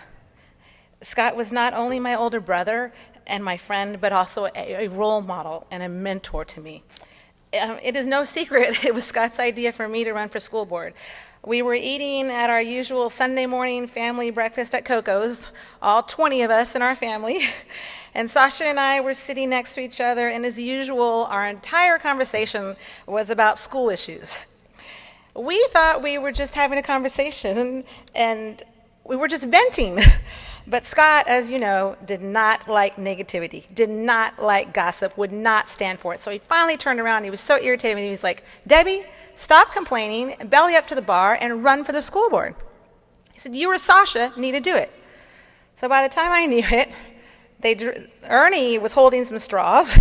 Scott was not only my older brother and my friend, but also a role model and a mentor to me. It is no secret, it was Scott's idea for me to run for school board. We were eating at our usual Sunday morning family breakfast at Coco's, all 20 of us in our family, and Sasha and I were sitting next to each other, and as usual, our entire conversation was about school issues. We thought we were just having a conversation, and we were just venting. But Scott, as you know, did not like negativity, did not like gossip, would not stand for it. So he finally turned around, he was so irritated, and he was like, Debbie, stop complaining, belly up to the bar, and run for the school board. He said, you or Sasha need to do it. So by the time I knew it, Ernie was holding some straws.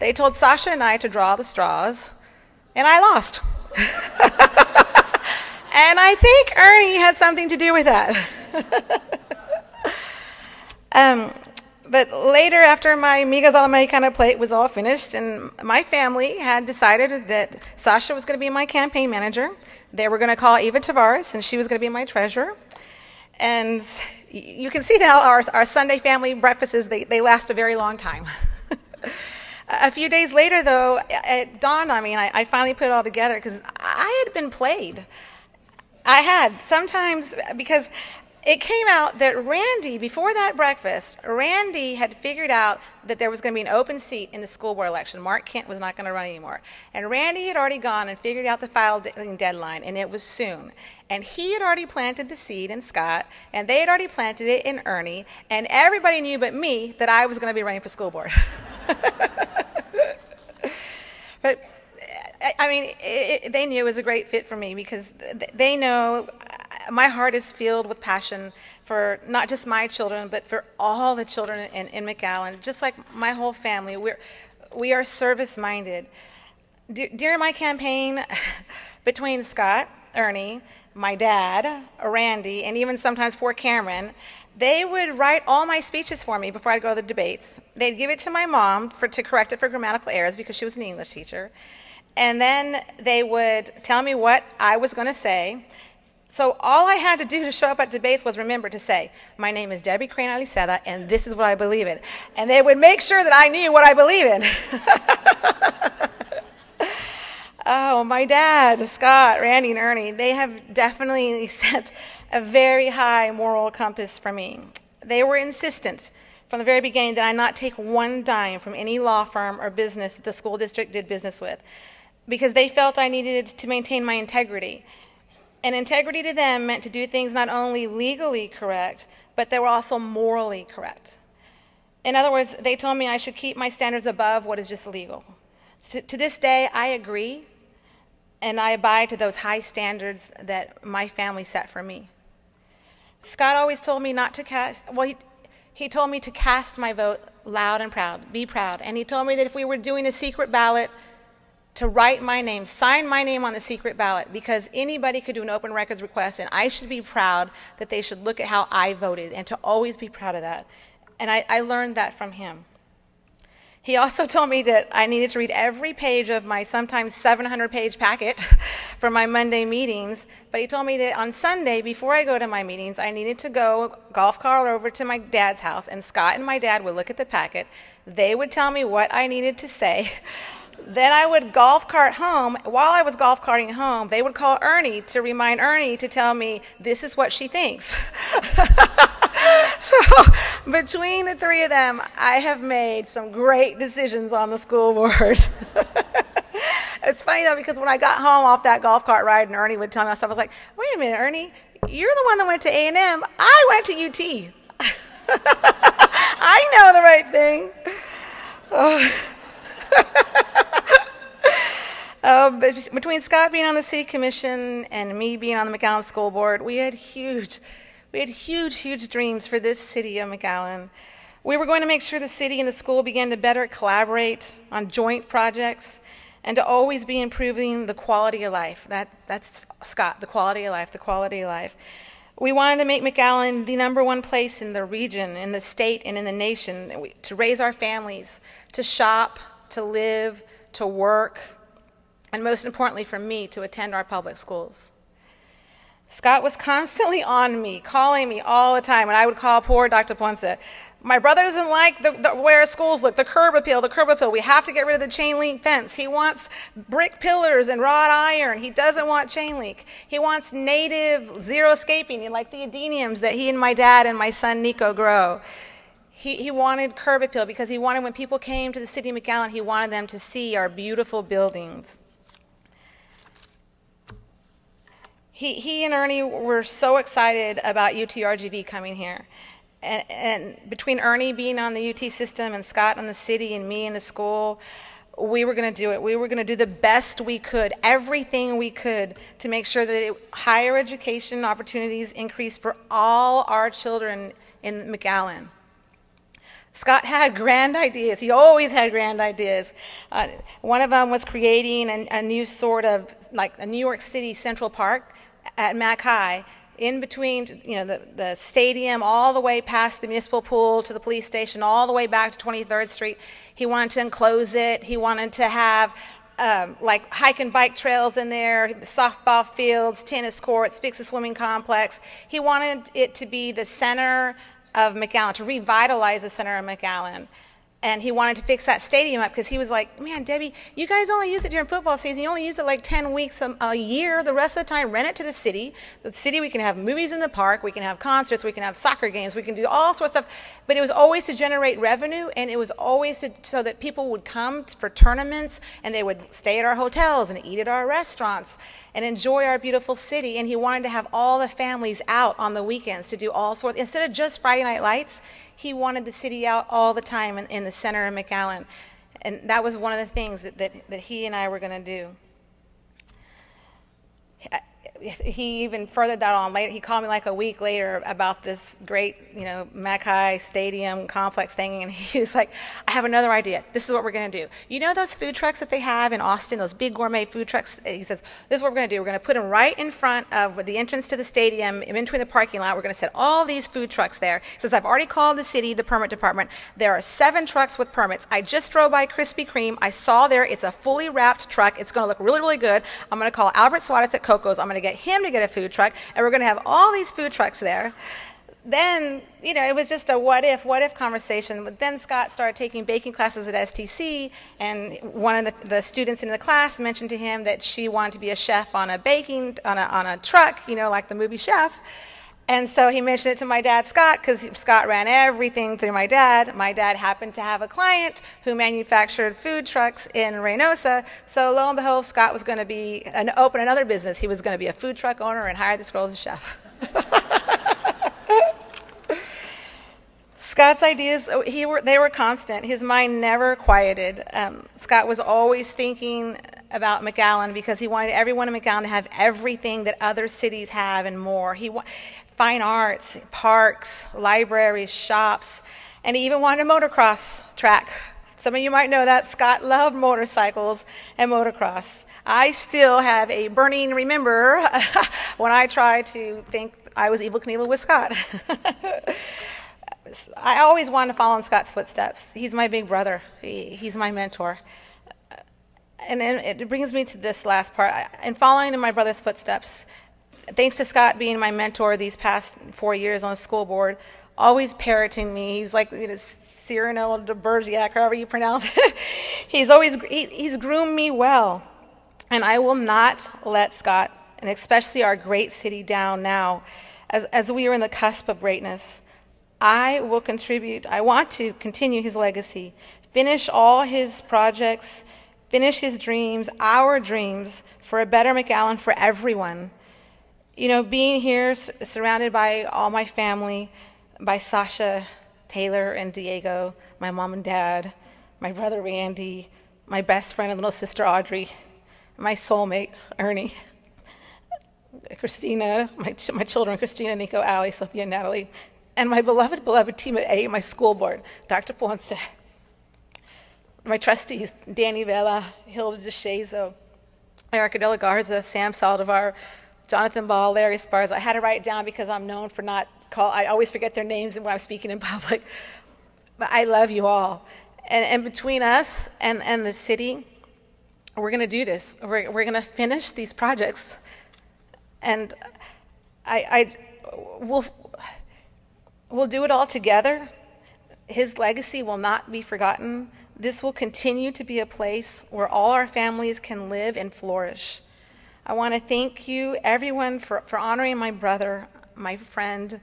They told Sasha and I to draw the straws, and I lost. And I think Ernie had something to do with that. But later, after my migas a la mexicana plate was all finished, and my family had decided that Sasha was going to be my campaign manager. They were going to call Eva Tavares, and she was going to be my treasurer. And you can see now our Sunday family breakfasts, they last a very long time. A few days later, though, it dawned on me, and I finally put it all together, because I had been played. I had, sometimes, because it came out that Randy, before that breakfast, Randy had figured out that there was going to be an open seat in the school board election. Mark Kent was not going to run anymore. And Randy had already gone and figured out the filing deadline, and it was soon. And he had already planted the seed in Scott, and they had already planted it in Ernie, and everybody knew but me that I was going to be running for school board. But, I mean, they knew it was a great fit for me, because they know my heart is filled with passion for not just my children, but for all the children in McAllen, just like my whole family. We are service-minded. During my campaign, between Scott, Ernie, my dad, Randy, and even sometimes poor Cameron, they would write all my speeches for me before I'd go to the debates. They'd give it to my mom to correct it for grammatical errors because she was an English teacher. And then they would tell me what I was going to say. So all I had to do to show up at debates was remember to say, my name is Debbie Crane Aliceta, and this is what I believe in. And they would make sure that I knew what I believe in. Oh, my dad, Scott, Randy, and Ernie, they have definitely set a very high moral compass for me. They were insistent from the very beginning that I not take one dime from any law firm or business that the school district did business with, because they felt I needed to maintain my integrity. And integrity to them meant to do things not only legally correct, but they were also morally correct. In other words, they told me I should keep my standards above what is just legal. To this day, I agree, and I abide to those high standards that my family set for me. Scott always told me not to cast, well, he told me to cast my vote loud and proud, be proud. And he told me that if we were doing a secret ballot, to write my name, sign my name on the secret ballot, because anybody could do an open records request, and I should be proud that they should look at how I voted, and to always be proud of that. And I learned that from him. He also told me that I needed to read every page of my sometimes 700-page packet for my Monday meetings, but he told me that on Sunday, before I go to my meetings, I needed to go golf cart over to my dad's house, and Scott and my dad would look at the packet. They would tell me what I needed to say. Then I would golf cart home. While I was golf carting home, they would call Ernie to remind Ernie to tell me, this is what she thinks. So between the three of them, I have made some great decisions on the school board. It's funny, though, because when I got home off that golf cart ride and Ernie would tell me stuff, I was like, wait a minute, Ernie, you're the one that went to A&M. I went to UT. I know the right thing. But between Scott being on the city commission and me being on the McAllen School Board, we had huge dreams for this city of McAllen. We were going to make sure the city and the school began to better collaborate on joint projects and to always be improving the quality of life. That's Scott, the quality of life. We wanted to make McAllen the #1 place in the region, in the state, and in the nation, to raise our families, to shop, to live, to work, and most importantly for me, to attend our public schools. Scott was constantly on me, calling me all the time, and I would call poor Dr. Ponce. My brother doesn't like where schools look, the curb appeal. We have to get rid of the chain link fence. He wants brick pillars and wrought iron. He doesn't want chain link. He wants native zero-scaping, like the adeniums that he and my dad and my son Nico grow. He wanted curb appeal because he wanted, when people came to the city of McAllen, he wanted them to see our beautiful buildings. He and Ernie were so excited about UTRGV coming here. And between Ernie being on the UT system and Scott on the city and me in the school, we were going to do it. We were going to do the best we could, everything we could, to make sure that higher education opportunities increased for all our children in McAllen. Scott had grand ideas. He always had grand ideas. One of them was creating a new sort of, like a New York City Central Park at Mac High, in between, the stadium, all the way past the municipal pool to the police station, all the way back to 23rd Street. He wanted to enclose it. He wanted to have like hike and bike trails in there, softball fields, tennis courts, fix a swimming complex. He wanted it to be the center of McAllen, to revitalize the center of McAllen. And he wanted to fix that stadium up because he was like, man, Debbie, you guys only use it during football season. You only use it like 10 weeks a year. The rest of the time, rent it to the city. The city, we can have movies in the park. We can have concerts. We can have soccer games. We can do all sorts of stuff. But it was always to generate revenue, and it was always so that people would come for tournaments, and they would stay at our hotels and eat at our restaurants and enjoy our beautiful city. And he wanted to have all the families out on the weekends to do all sorts. Instead of just Friday Night Lights, he wanted the city out all the time in the center of McAllen. And that was one of the things that he and I were going to do. he even furthered that on later. He called me like a week later about this great, Mackay Stadium complex thing, and he was like, I have another idea. This is what we're going to do. You know those food trucks that they have in Austin, those big gourmet food trucks? He says, this is what we're going to do. We're going to put them right in front of the entrance to the stadium, in between the parking lot. We're going to set all these food trucks there. He says, I've already called the city, the permit department. There are 7 trucks with permits. I just drove by Krispy Kreme. I saw there. It's a fully wrapped truck. It's going to look really, really good. I'm going to call Albert Swadis at Coco's. I'm going to get him to get a food truck, and we're going to have all these food trucks there. Then, it was just a what if conversation. But then Scott started taking baking classes at STC, and one of the students in the class mentioned to him that she wanted to be a chef on a truck, like the movie Chef. And so he mentioned it to my dad, Scott, because Scott ran everything through my dad. My dad happened to have a client who manufactured food trucks in Reynosa. So lo and behold, Scott was going to open another business. He was going to be a food truck owner and hire this girl as a chef. Scott's ideas, they were constant. His mind never quieted. Scott was always thinking about McAllen because he wanted everyone in McAllen to have everything that other cities have and more. Fine arts, parks, libraries, shops, and he even wanted a motocross track. Some of you might know that. Scott loved motorcycles and motocross. I still have a burning remember when I tried to think I was Evel Knievel with Scott. I always wanted to follow in Scott's footsteps. He's my big brother. He's my mentor. And then it brings me to this last part. In following in my brother's footsteps, thanks to Scott being my mentor these past 4 years on the school board, always parroting me. He's like Cyrano de Bergerac, however you pronounce it. He's groomed me well. And I will not let Scott, and especially our great city, down now. As we are in the cusp of greatness, I will contribute. I want to continue his legacy, finish all his projects, finish his dreams, our dreams, for a better McAllen for everyone. Being here surrounded by all my family, by Sasha, Taylor, and Diego, my mom and dad, my brother Randy, my best friend and little sister Audrey, my soulmate Ernie, Christina, my children Christina, Nico, Ali, Sophia, and Natalie, and my beloved team at A, my school board, Dr. Ponce, my trustees, Danny Vela, Hilda DeShazo, Erica De La Garza, Sam Saldivar, Jonathan Ball, Larry Sparza. I had to write it down because I'm known for I always forget their names when I'm speaking in public. But I love you all. And between us and the city, we're going to do this. We're going to finish these projects. And we'll do it all together. His legacy will not be forgotten. This will continue to be a place where all our families can live and flourish. I want to thank you, everyone, for honoring my brother, my friend,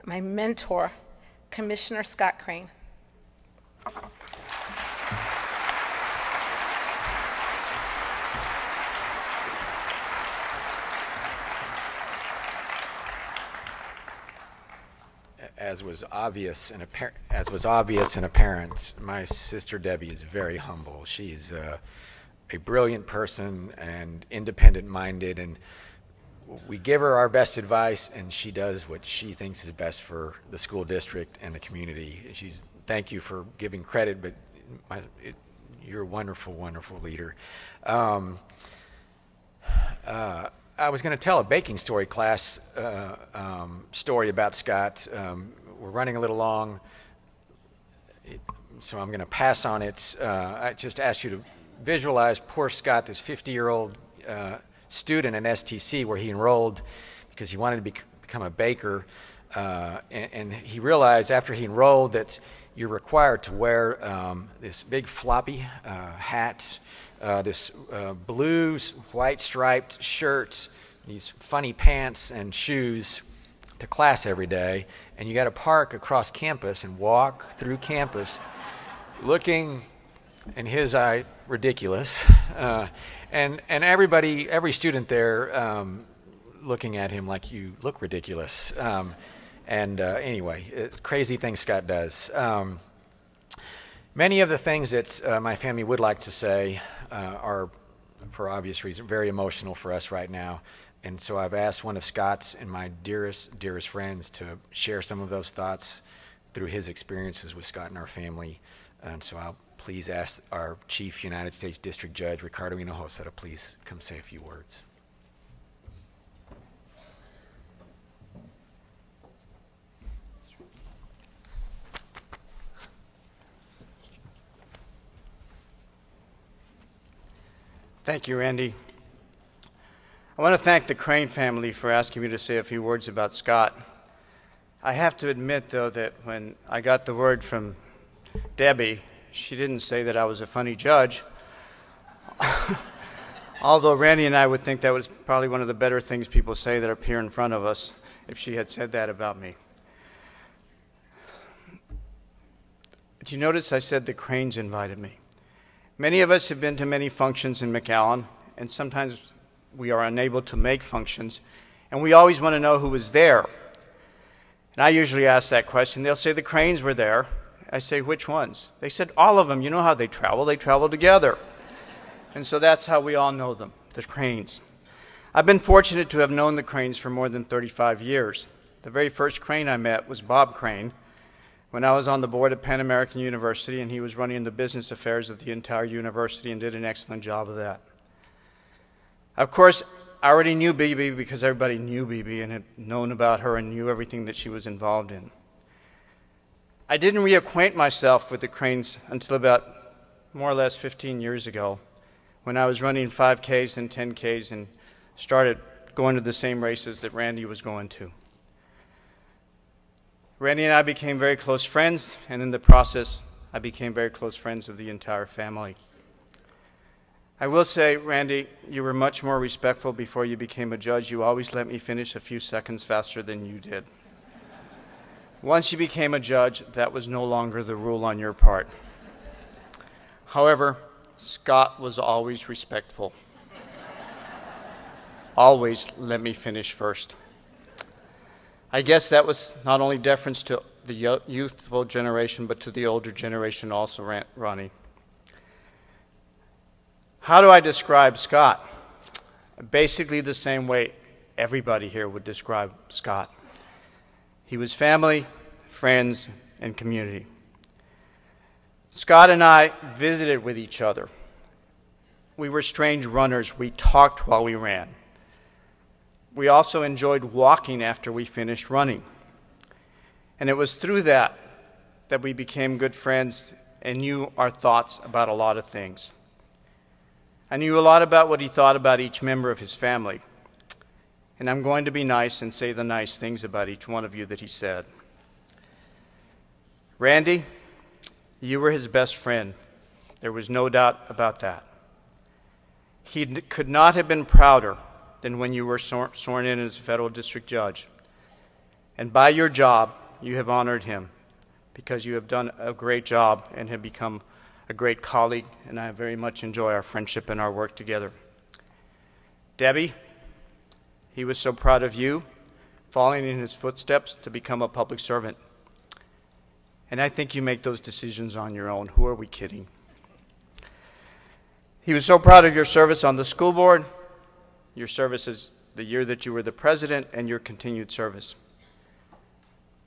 my mentor, Commissioner Scott Crane. As was obvious and apparent, my sister Debbie is very humble. She's a brilliant person and independent-minded, and we give her our best advice, and she does what she thinks is best for the school district and the community. Thank you for giving credit, but you're a wonderful, wonderful leader. I was going to tell a baking story class story about Scott. We're running a little long, so I'm going to pass on it. I just asked you to visualize poor Scott, this 50-year-old student at STC where he enrolled because he wanted to become a baker. And he realized after he enrolled that you're required to wear this big floppy hat, this blue white striped shirt, these funny pants and shoes to class every day, and you got to park across campus and walk through campus looking, in his eye, ridiculous, and every student there looking at him like you look ridiculous. Anyway, crazy things Scott does. Many of the things that my family would like to say are, for obvious reasons, very emotional for us right now. And so I've asked one of Scott's and my dearest friends to share some of those thoughts through his experiences with Scott and our family. And so I'll please ask our Chief United States District Judge, Ricardo Hinojosa, to please come say a few words. Thank you, Randy. I want to thank the Crane family for asking me to say a few words about Scott. I have to admit, though, that when I got the word from Debbie, she didn't say that I was a funny judge. Although Randy and I would think that was probably one of the better things people say that appear in front of us if she had said that about me. Did you notice I said the Cranes invited me? Many of us have been to many functions in McAllen, and sometimes we are unable to make functions, and we always want to know who was there. And I usually ask that question. They'll say the Cranes were there. I say, which ones? They said, all of them. You know how they travel together. And so that's how we all know them, the Cranes. I've been fortunate to have known the Cranes for more than 35 years. The very first Crane I met was Bob Crane, when I was on the board at Pan American University, and he was running the business affairs of the entire university and did an excellent job of that. Of course, I already knew BB because everybody knew BB and had known about her and knew everything that she was involved in. I didn't reacquaint myself with the Cranes until about more or less 15 years ago, when I was running 5Ks and 10Ks and started going to the same races that Randy was going to. Randy and I became very close friends, and in the process, I became very close friends of the entire family. I will say, Randy, you were much more respectful before you became a judge. You always let me finish a few seconds faster than you did. Once you became a judge, that was no longer the rule on your part. However, Scott was always respectful. Always let me finish first. I guess that was not only deference to the youthful generation, but to the older generation also, Ronnie. How do I describe Scott? Basically the same way everybody here would describe Scott. He was family, friends, and community. Scott and I visited with each other. We were strange runners. We talked while we ran. We also enjoyed walking after we finished running. And it was through that we became good friends and knew our thoughts about a lot of things. I knew a lot about what he thought about each member of his family. And I'm going to be nice and say the nice things about each one of you that he said. Randy, you were his best friend. There was no doubt about that. He could not have been prouder than when you were sworn in as a federal district judge. And by your job, you have honored him because you have done a great job and have become a great colleague, and I very much enjoy our friendship and our work together. Debbie, he was so proud of you, following in his footsteps to become a public servant. And I think you make those decisions on your own. Who are we kidding? He was so proud of your service on the school board, your services the year that you were the president, and your continued service.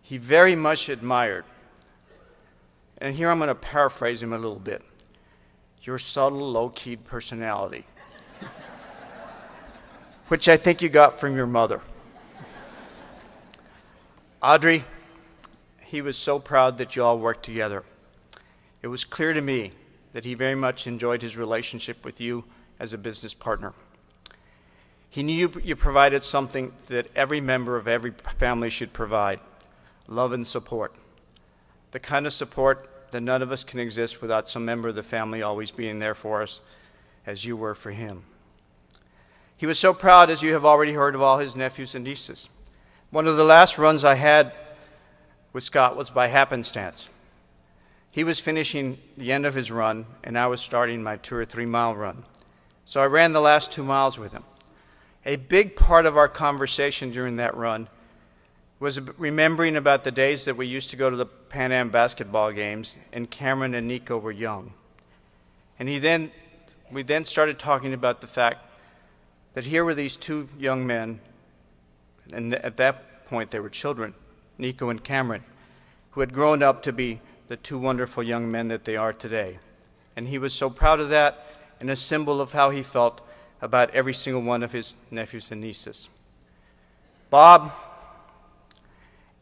He very much admired, and here I'm going to paraphrase him a little bit, your subtle, low-keyed personality, which I think you got from your mother. Audrey, he was so proud that you all worked together. It was clear to me that he very much enjoyed his relationship with you as a business partner. He knew you provided something that every member of every family should provide, love and support. The kind of support that none of us can exist without some member of the family always being there for us, as you were for him. He was so proud, as you have already heard, of all his nephews and nieces. One of the last runs I had with Scott was by happenstance. He was finishing the end of his run, and I was starting my 2 or 3 mile run. So I ran the last 2 miles with him. A big part of our conversation during that run was remembering about the days that we used to go to the Pan Am basketball games, and Cameron and Nico were young. And we then started talking about the fact that here were these two young men, and at that point they were children, Nico and Cameron, who had grown up to be the two wonderful young men that they are today. And he was so proud of that, and a symbol of how he felt about every single one of his nephews and nieces. Bob,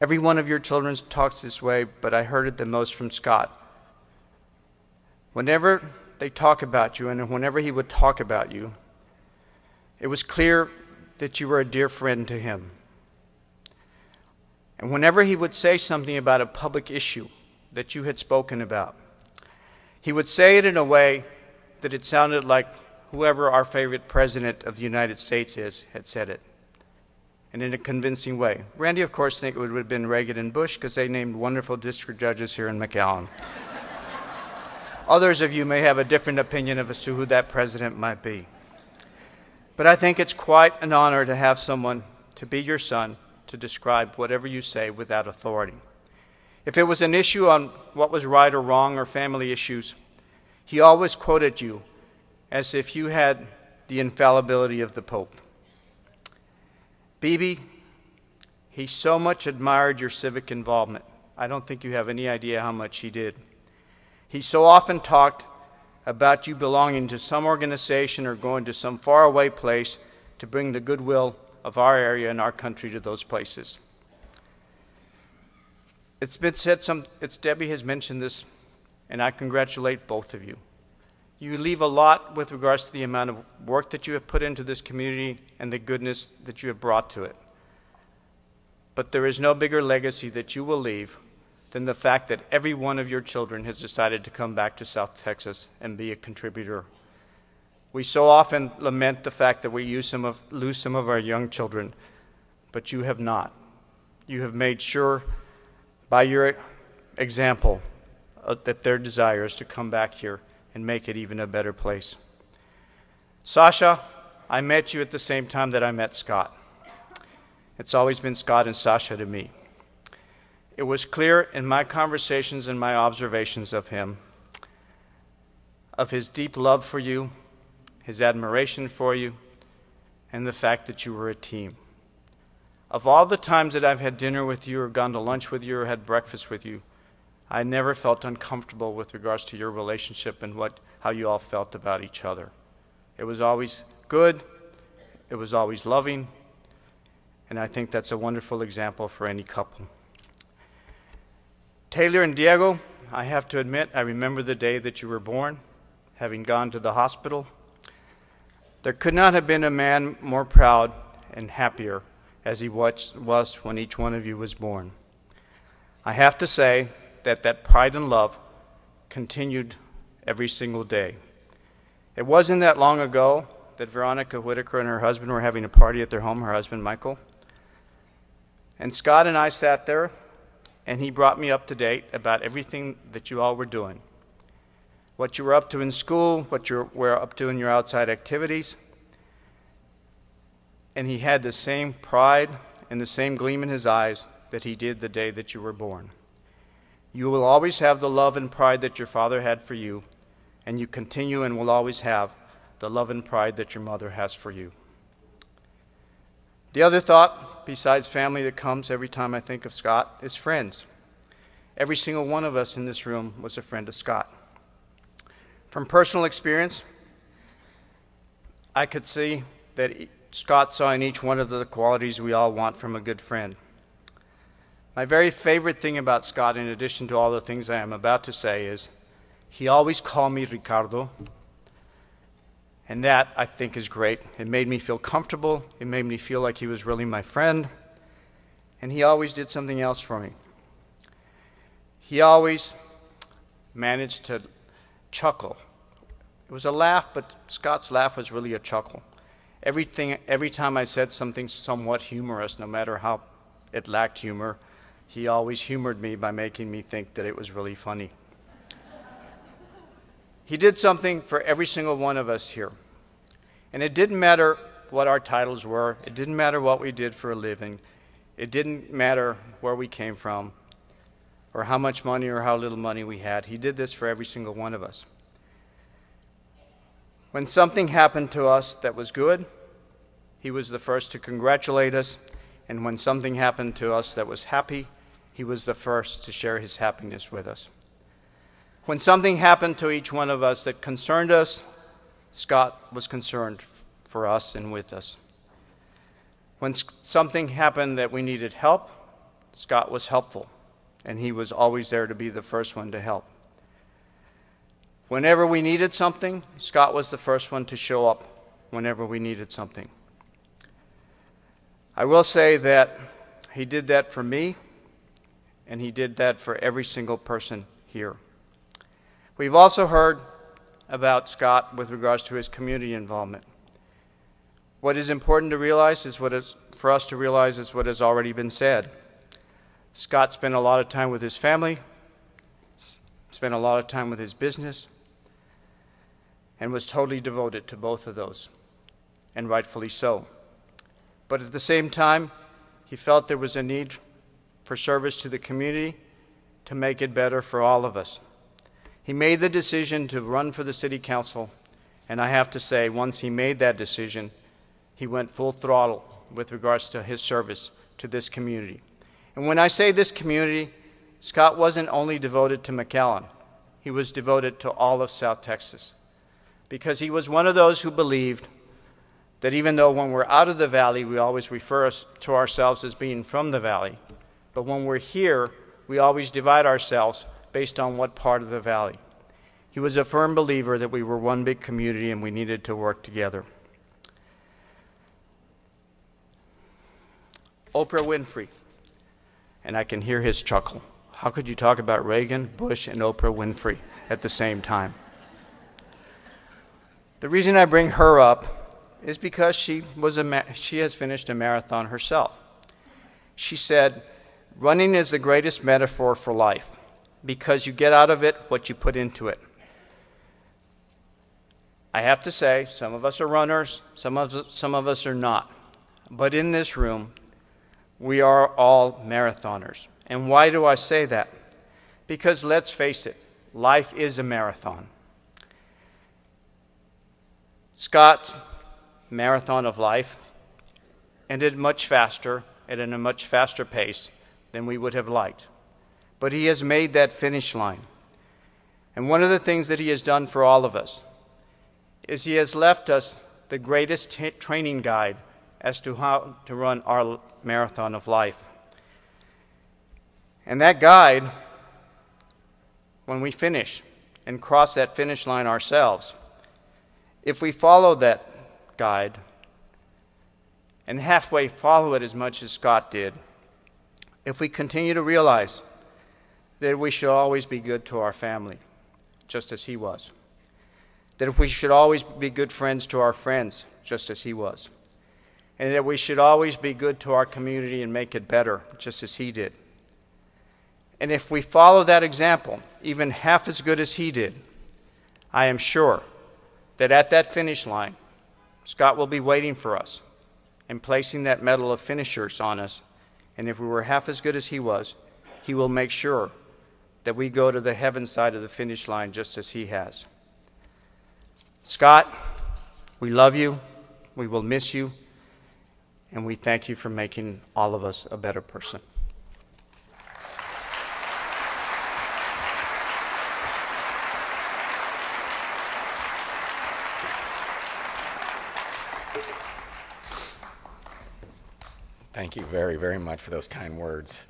every one of your children talks this way, but I heard it the most from Scott. Whenever they talk about you, and whenever he would talk about you, it was clear that you were a dear friend to him. And whenever he would say something about a public issue that you had spoken about, he would say it in a way that it sounded like whoever our favorite president of the United States is had said it, and in a convincing way. Randy, of course, think it would have been Reagan and Bush because they named wonderful district judges here in McAllen. Others of you may have a different opinion as to who that president might be. But I think it's quite an honor to have someone to be your son to describe whatever you say without authority. If it was an issue on what was right or wrong or family issues, he always quoted you as if you had the infallibility of the Pope. Bibi, he so much admired your civic involvement. I don't think you have any idea how much he did. He so often talked about you belonging to some organization or going to some faraway place to bring the goodwill of our area and our country to those places. It's been said, Debbie has mentioned this, and I congratulate both of you. You leave a lot with regards to the amount of work that you have put into this community and the goodness that you have brought to it. But there is no bigger legacy that you will leave than the fact that every one of your children has decided to come back to South Texas and be a contributor. We so often lament the fact that we lose some of our young children, but you have not. You have made sure by your example that their desire is to come back here and make it even a better place. Sasha, I met you at the same time that I met Scott. It's always been Scott and Sasha to me. It was clear in my conversations and my observations of him, of his deep love for you, his admiration for you, and the fact that you were a team. Of all the times that I've had dinner with you or gone to lunch with you or had breakfast with you, I never felt uncomfortable with regards to your relationship and how you all felt about each other. It was always good, it was always loving, and I think that's a wonderful example for any couple. Taylor and Diego, I have to admit, I remember the day that you were born, having gone to the hospital. There could not have been a man more proud and happier as he was when each one of you was born. I have to say that pride and love continued every single day. It wasn't that long ago that Veronica Whitaker and her husband were having a party at their home, her husband Michael. And Scott and I sat there, and he brought me up to date about everything that you all were doing. What you were up to in school, what you were up to in your outside activities. And he had the same pride and the same gleam in his eyes that he did the day that you were born. You will always have the love and pride that your father had for you, and you continue and will always have the love and pride that your mother has for you. The other thought, besides family, that comes every time I think of Scott is friends. Every single one of us in this room was a friend of Scott. From personal experience, I could see that Scott saw in each one of the qualities we all want from a good friend. My very favorite thing about Scott, in addition to all the things I am about to say, is he always called me Ricardo. And that, I think, is great. It made me feel comfortable. It made me feel like he was really my friend. And he always did something else for me. He always managed to chuckle. It was a laugh, but Scott's laugh was really a chuckle. Every time I said something somewhat humorous, no matter how it lacked humor, he always humored me by making me think that it was really funny. He did something for every single one of us here. And it didn't matter what our titles were. It didn't matter what we did for a living. It didn't matter where we came from or how much money or how little money we had. He did this for every single one of us. When something happened to us that was good, He was the first to congratulate us, and when something happened to us that was happy, he was the first to share his happiness with us. When something happened to each one of us that concerned us, Scott was concerned for us and with us. When something happened that we needed help, Scott was helpful, and he was always there to be the first one to help. Whenever we needed something, Scott was the first one to show up whenever we needed something. I will say that he did that for me, and he did that for every single person here. We've also heard about Scott with regards to his community involvement. What is important to realize is for us to realize is what has already been said. Scott spent a lot of time with his family, spent a lot of time with his business, and was totally devoted to both of those, and rightfully so. But at the same time, he felt there was a need for service to the community to make it better for all of us. He made the decision to run for the city council, and I have to say, once he made that decision, he went full throttle with regards to his service to this community. And when I say this community, Scott wasn't only devoted to McAllen, he was devoted to all of South Texas, because he was one of those who believed that even though when we're out of the valley, we always refer to ourselves as being from the valley, but when we're here, we always divide ourselves based on what part of the valley. He was a firm believer that we were one big community and we needed to work together. Oprah Winfrey, and I can hear his chuckle. How could you talk about Reagan, Bush, and Oprah Winfrey at the same time? The reason I bring her up is because she has finished a marathon herself. She said, "Running is the greatest metaphor for life, because you get out of it what you put into it." I have to say, some of us are runners, some of us are not. But in this room, we are all marathoners. And why do I say that? Because let's face it, life is a marathon. Scott's marathon of life ended much faster and at a much faster pace than we would have liked. But he has made that finish line. And one of the things that he has done for all of us is he has left us the greatest training guide as to how to run our marathon of life. And that guide, when we finish and cross that finish line ourselves, if we follow that guide and halfway follow it as much as Scott did, if we continue to realize that we should always be good to our family, just as he was, that if we should always be good friends to our friends, just as he was, and that we should always be good to our community and make it better, just as he did. And if we follow that example, even half as good as he did, I am sure that at that finish line, Scott will be waiting for us and placing that medal of finishers on us. And if we were half as good as he was, he will make sure that we go to the heaven side of the finish line just as he has. Scott, we love you, we will miss you, and we thank you for making all of us a better person. Thank you very, very much for those kind words.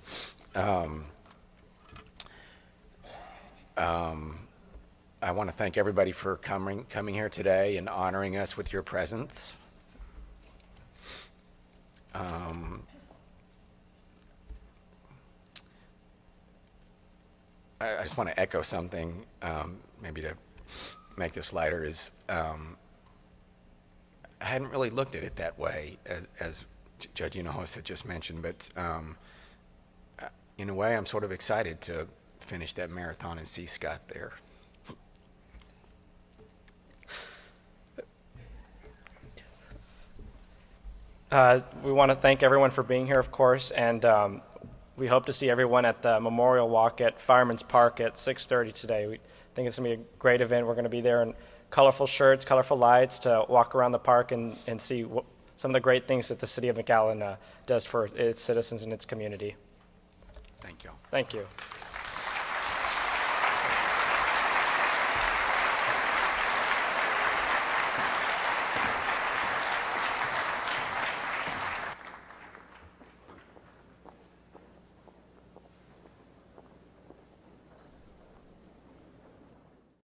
I want to thank everybody for coming here today and honoring us with your presence. I just want to echo something, maybe to make this lighter, is I hadn't really looked at it that way, as Judge Hinojosa had just mentioned, but in a way I'm sort of excited to finish that marathon and see Scott there. We want to thank everyone for being here, of course, and we hope to see everyone at the Memorial Walk at Fireman's Park at 6:30 today. We think it's going to be a great event. We're going to be there in colorful shirts, colorful lights to walk around the park and see some of the great things that the city of McAllen does for its citizens and its community. Thank you. Thank you.